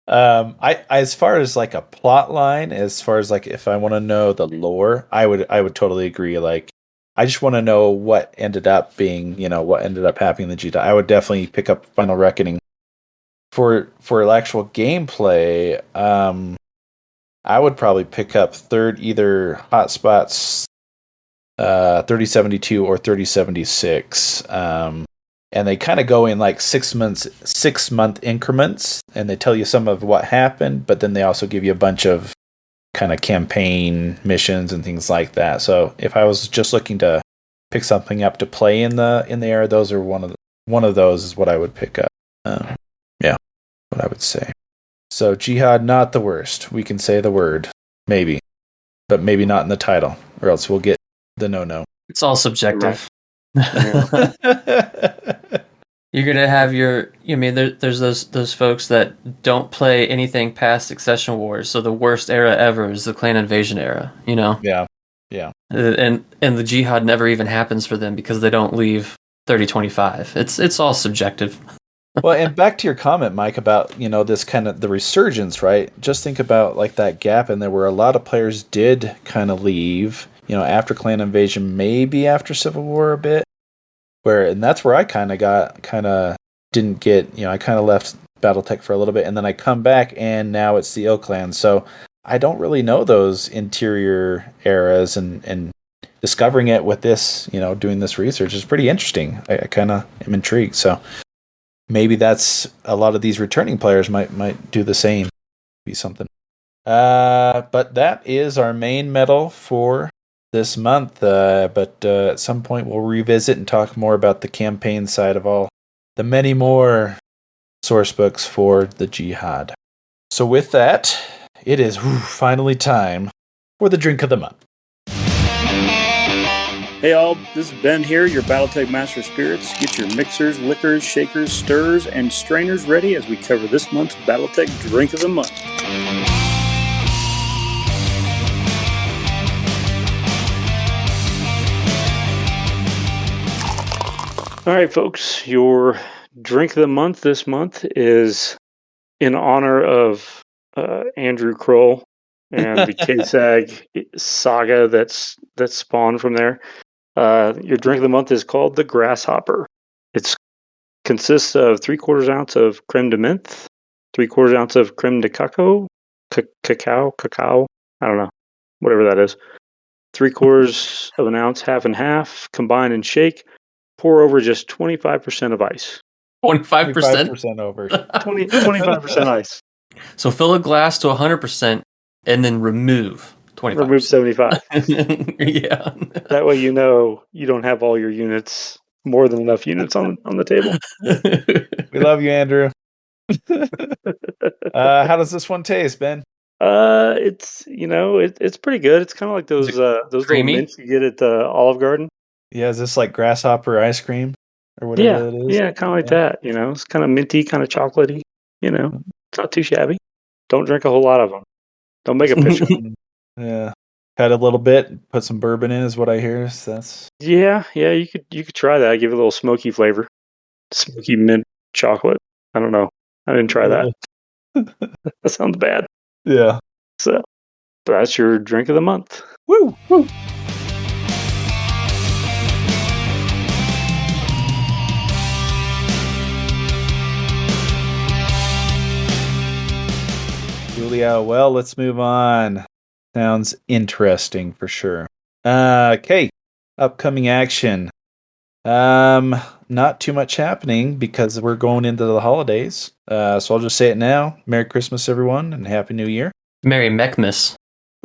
I as far as like a plot line, as far as like if I want to know the lore, I would totally agree. Like I just want to know what ended up being, what ended up happening in the Jihad. I would definitely pick up Final Reckoning. For actual gameplay, I would probably pick up either Hotspots 3072 or 3076. And they kind of go in like 6-month increments, and they tell you some of what happened, but then they also give you a bunch of kind of campaign missions and things like that. So if I was just looking to pick something up to play in the era, those are one of those is what I would pick up. Yeah, what I would say. So Jihad, not the worst. We can say the word, maybe, but maybe not in the title, or else we'll get the no. It's all subjective. Right. You're gonna have there's those folks that don't play anything past Succession Wars, so the worst era ever is the Clan Invasion era, Yeah. And the Jihad never even happens for them because they don't leave 3025. It's all subjective. Well, and back to your comment, Mike, about this kind of the resurgence, right? Just think about like that gap in there where a lot of players did kind of leave, after Clan Invasion, maybe after Civil War a bit. And that's where I kind of didn't get, I kind of left BattleTech for a little bit, and then I come back, and now it's the Ill Clan. So I don't really know those interior eras, and discovering it with this, doing this research is pretty interesting. I kind of am intrigued. So maybe that's a lot of these returning players might do the same. Be something. But that is our main medal for this month, but at some point we'll revisit and talk more about the campaign side of all the many more source books for the Jihad. So with that, it is finally time for the drink of the month. Hey all, this is Ben here, your BattleTech Master of Spirits. Get your mixers, liquors, shakers, stirrers, and strainers ready as we cover this month's BattleTech Drink of the Month. All right, folks, your drink of the month this month is in honor of Andrew Kroll and the KSAG saga that's spawned from there. Your drink of the month is called the Grasshopper. It consists of 3/4 ounce of creme de menthe, 3/4 ounce of creme de cacao, cacao, I don't know, whatever that is. 3/4 of an ounce, half and half, combine and shake. Pour over just 25% of ice. 25%? 25% over. 25% ice. So fill a glass to 100% and then remove 25%. Remove 75. Yeah. That way you don't have all your units, more than enough units on the table. We love you, Andrew. How does this one taste, Ben? It's it's pretty good. It's kind of like those little creamy? mints you get at the Olive Garden. Yeah, is this like grasshopper ice cream or whatever it is? Yeah, kind of like that. It's kind of minty, kind of chocolatey. It's not too shabby. Don't drink a whole lot of them. Don't make a picture. Yeah, had a little bit. Put some bourbon in, is what I hear. So that's Yeah. You could try that. Give it a little smoky flavor, smoky mint chocolate. I don't know. I didn't try that. That sounds bad. Yeah. So, but that's your drink of the month. Woo! Julia, well, let's move on. Sounds interesting for sure. Okay, upcoming action. Not too much happening because we're going into the holidays. So I'll just say it now. Merry Christmas, everyone, and Happy New Year. Merry Mechmas.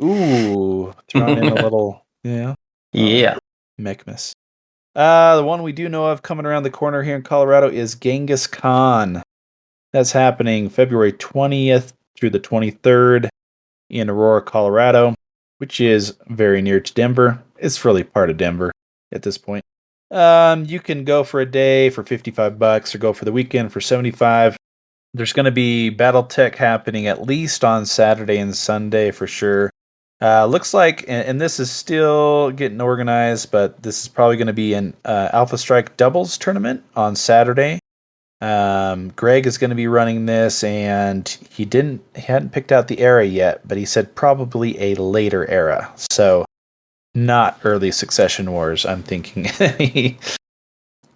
Ooh, thrown in a little, Yeah. Mechmas. The one we do know of coming around the corner here in Colorado is Genghis Khan. That's happening February 20th through the 23rd. in Aurora, Colorado, which is very near to Denver. It's really part of Denver at this point. You can go for a day for $55 or go for the weekend for $75. There's going to be BattleTech happening at least on Saturday and Sunday for sure. Looks like, and this is still getting organized, but this is probably going to be an Alpha Strike doubles tournament on Saturday. Greg is going to be running this, and he hadn't picked out the era yet, but he said probably a later era. So not early Succession Wars, I'm thinking.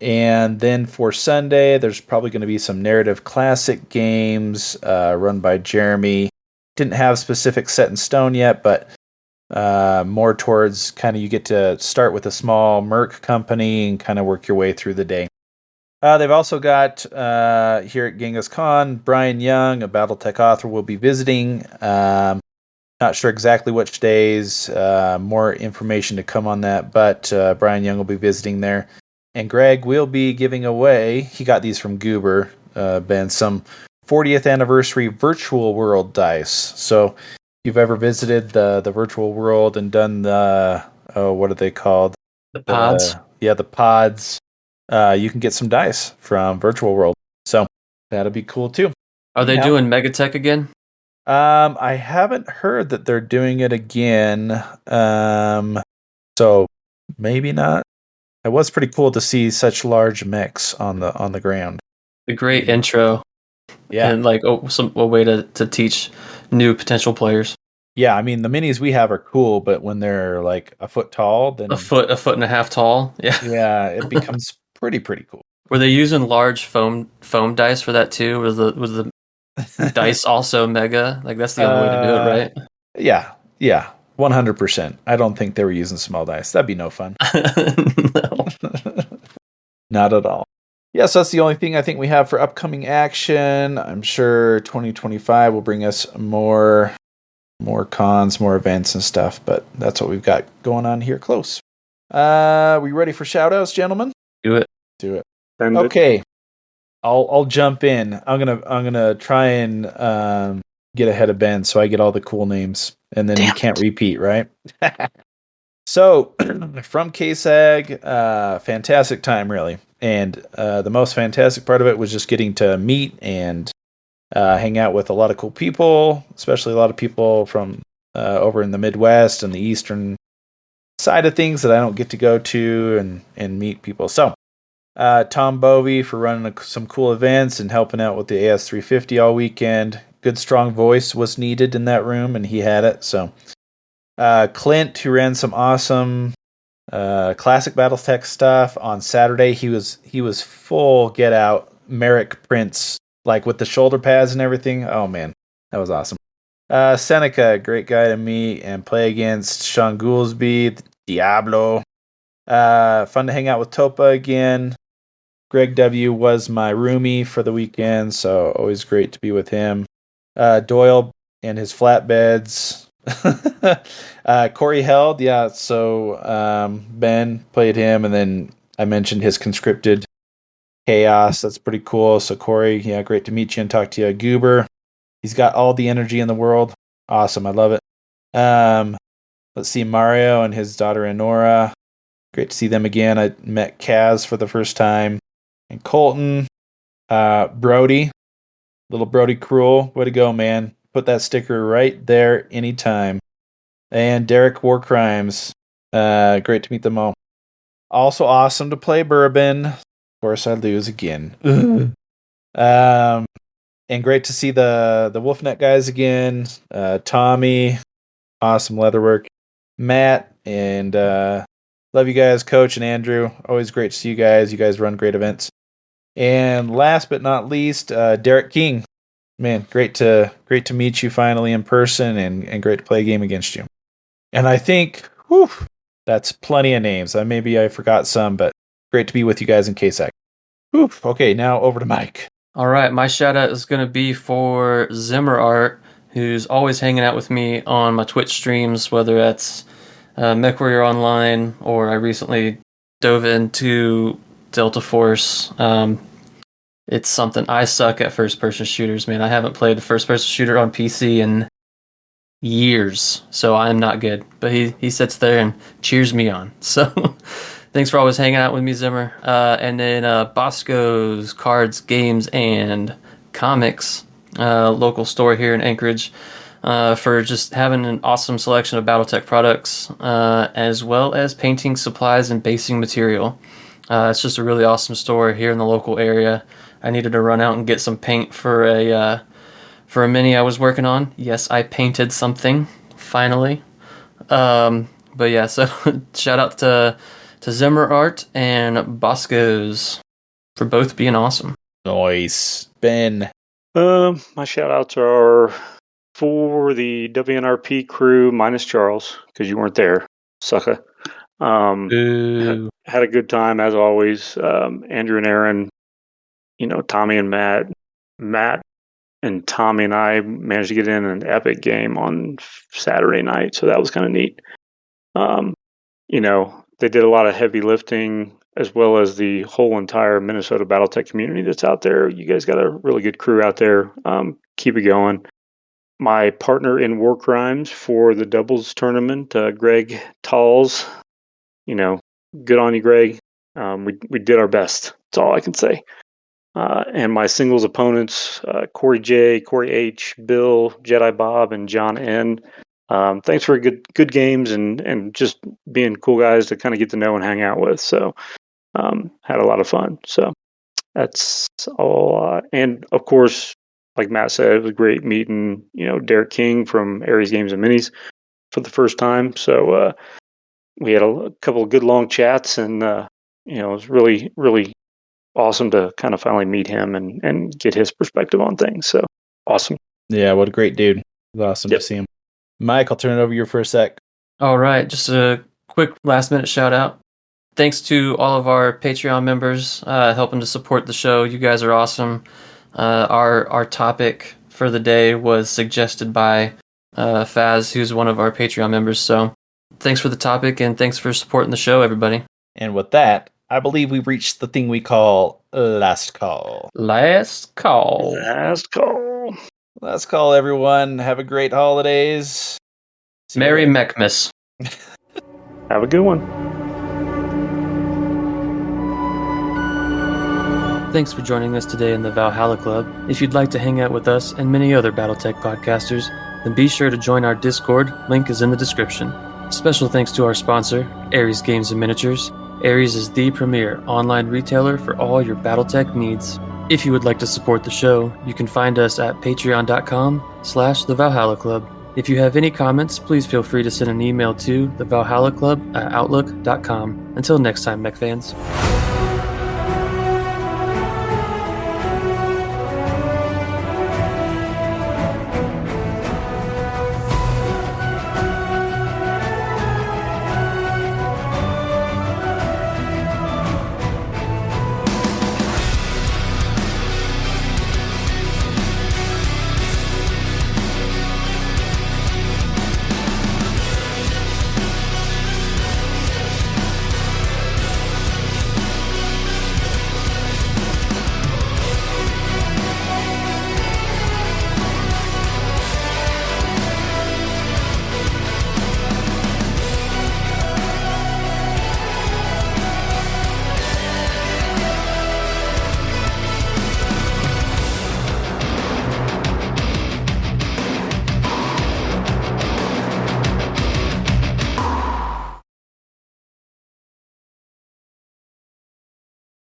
And then for Sunday, there's probably going to be some narrative classic games run by Jeremy. Didn't have specific set in stone yet, but more towards kind of you get to start with a small merc company and kind of work your way through the day. They've also got here at Genghis Khan, Brian Young, a BattleTech author, will be visiting. Not sure exactly which days. More information to come on that, but Brian Young will be visiting there. And Greg will be giving away, he got these from Goober, Ben, some 40th anniversary virtual world dice. So if you've ever visited the virtual world and done the, what are they called? The pods. The pods. You can get some dice from virtual world. So that'll be cool too. Are they doing Megatech again? I haven't heard that they're doing it again. So maybe not. It was pretty cool to see such large mechs on the ground. A great intro. Yeah. And like a way to teach new potential players. Yeah, I mean the minis we have are cool, but when they're like a foot tall, then a foot and a half tall. Yeah. Yeah, it becomes pretty cool. Were they using large foam dice for that too? Was the dice also mega? Like that's the only way to do it, right? Yeah. 100%. I don't think they were using small dice. That'd be no fun. No. Not at all. Yeah, so that's the only thing I think we have for upcoming action. I'm sure 2025 will bring us more cons, more events and stuff, but that's what we've got going on here close. We ready for shout-outs, gentlemen? Do it. Okay. I'll jump in. I'm gonna try and get ahead of Ben so I get all the cool names and then he can't repeat, right? So from KSAG, fantastic time really. And the most fantastic part of it was just getting to meet and hang out with a lot of cool people, especially a lot of people from over in the Midwest and the Eastern side of things that I don't get to go to and meet people. So Tom Bovey for running some cool events and helping out with the AS350 all weekend. Good strong voice was needed in that room, and he had it. So Clint, who ran some awesome classic BattleTech stuff on Saturday, he was full get out Merrick Prince, like with the shoulder pads and everything. Oh man, that was awesome. Seneca, great guy to meet and play against. Sean Goolsby, Diablo. Fun to hang out with Topa again. Greg W. was my roomie for the weekend, so always great to be with him. Doyle and his flatbeds. Corey Held, yeah, so Ben played him, and then I mentioned his conscripted chaos. That's pretty cool. So Corey, yeah, great to meet you and talk to you. Goober, he's got all the energy in the world. Awesome, I love it. Let's see, Mario and his daughter Enora. Great to see them again. I met Kaz for the first time. And Colton, Brody, little Brody Cruel. Way to go, man. Put that sticker right there anytime. And Derek War Crimes. Great to meet them all. Also awesome to play Bourbon. Of course, I lose again. And great to see the Wolfnet guys again. Tommy, awesome leatherwork. Matt, and love you guys, Coach and Andrew. Always great to see you guys. You guys run great events. And last but not least, Derek King. Man, great to meet you finally in person and great to play a game against you. And I think, that's plenty of names. Maybe I forgot some, but great to be with you guys in KSAC. Okay, now over to Mike. All right, my shout out is going to be for Zimmer Art, who's always hanging out with me on my Twitch streams, whether that's MechWarrior Online or I recently dove into Delta Force. It's something I suck at first-person shooters, man. I haven't played a first-person shooter on PC in years, so I'm not good. But he sits there and cheers me on. So thanks for always hanging out with me, Zimmer. And then Bosco's Cards, Games, and Comics, local store here in Anchorage, for just having an awesome selection of BattleTech products, as well as painting supplies and basing material. It's just a really awesome store here in the local area. I needed to run out and get some paint for a mini I was working on. Yes, I painted something finally. But yeah, so shout out to Zimmer Art and Bosco's for both being awesome. Nice. Ben. My shout outs are for the WNRP crew minus Charles, because you weren't there, sucker. Boo. Had a good time as always. Andrew and Aaron, Tommy and Matt and Tommy and I managed to get in an epic game on Saturday night, so that was kind of neat. They did a lot of heavy lifting, as well as the whole entire Minnesota BattleTech community that's out there. You guys got a really good crew out there. Keep it going. My partner in War Crimes for the doubles tournament, Greg Talls. Good on you, Greg. We did our best. That's all I can say. And my singles opponents, Corey J, Corey H, Bill, Jedi Bob, and John N. Thanks for good games and just being cool guys to kind of get to know and hang out with. So had a lot of fun. So that's all. And of course, like Matt said, it was great meeting Derek King from Aries Games and Minis for the first time. So we had a couple of good long chats, and it was really, really awesome to kind of finally meet him and get his perspective on things. So awesome. Yeah, what a great dude. It was awesome to see him. Mike, I'll turn it over to you for a sec. All right, just a quick last minute shout out. Thanks to all of our Patreon members helping to support the show. You guys are awesome. Our topic for the day was suggested by Faz, who's one of our Patreon members. So thanks for the topic, and thanks for supporting the show, everybody. And with that, I believe we've reached the thing we call last call. Last call. Last call. Last call, everyone. Have a great holidays. Merry Mechmas. Have a good one. Thanks for joining us today in the Valhalla Club. If you'd like to hang out with us and many other BattleTech podcasters, then be sure to join our Discord. Link is in the description. Special thanks to our sponsor, Aries Games and Miniatures. Aries is the premier online retailer for all your BattleTech needs. If you would like to support the show, you can find us at patreon.com/The Valhalla Club. If you have any comments, please feel free to send an email to thevalhallaclub@outlook.com. Until next time, mech fans.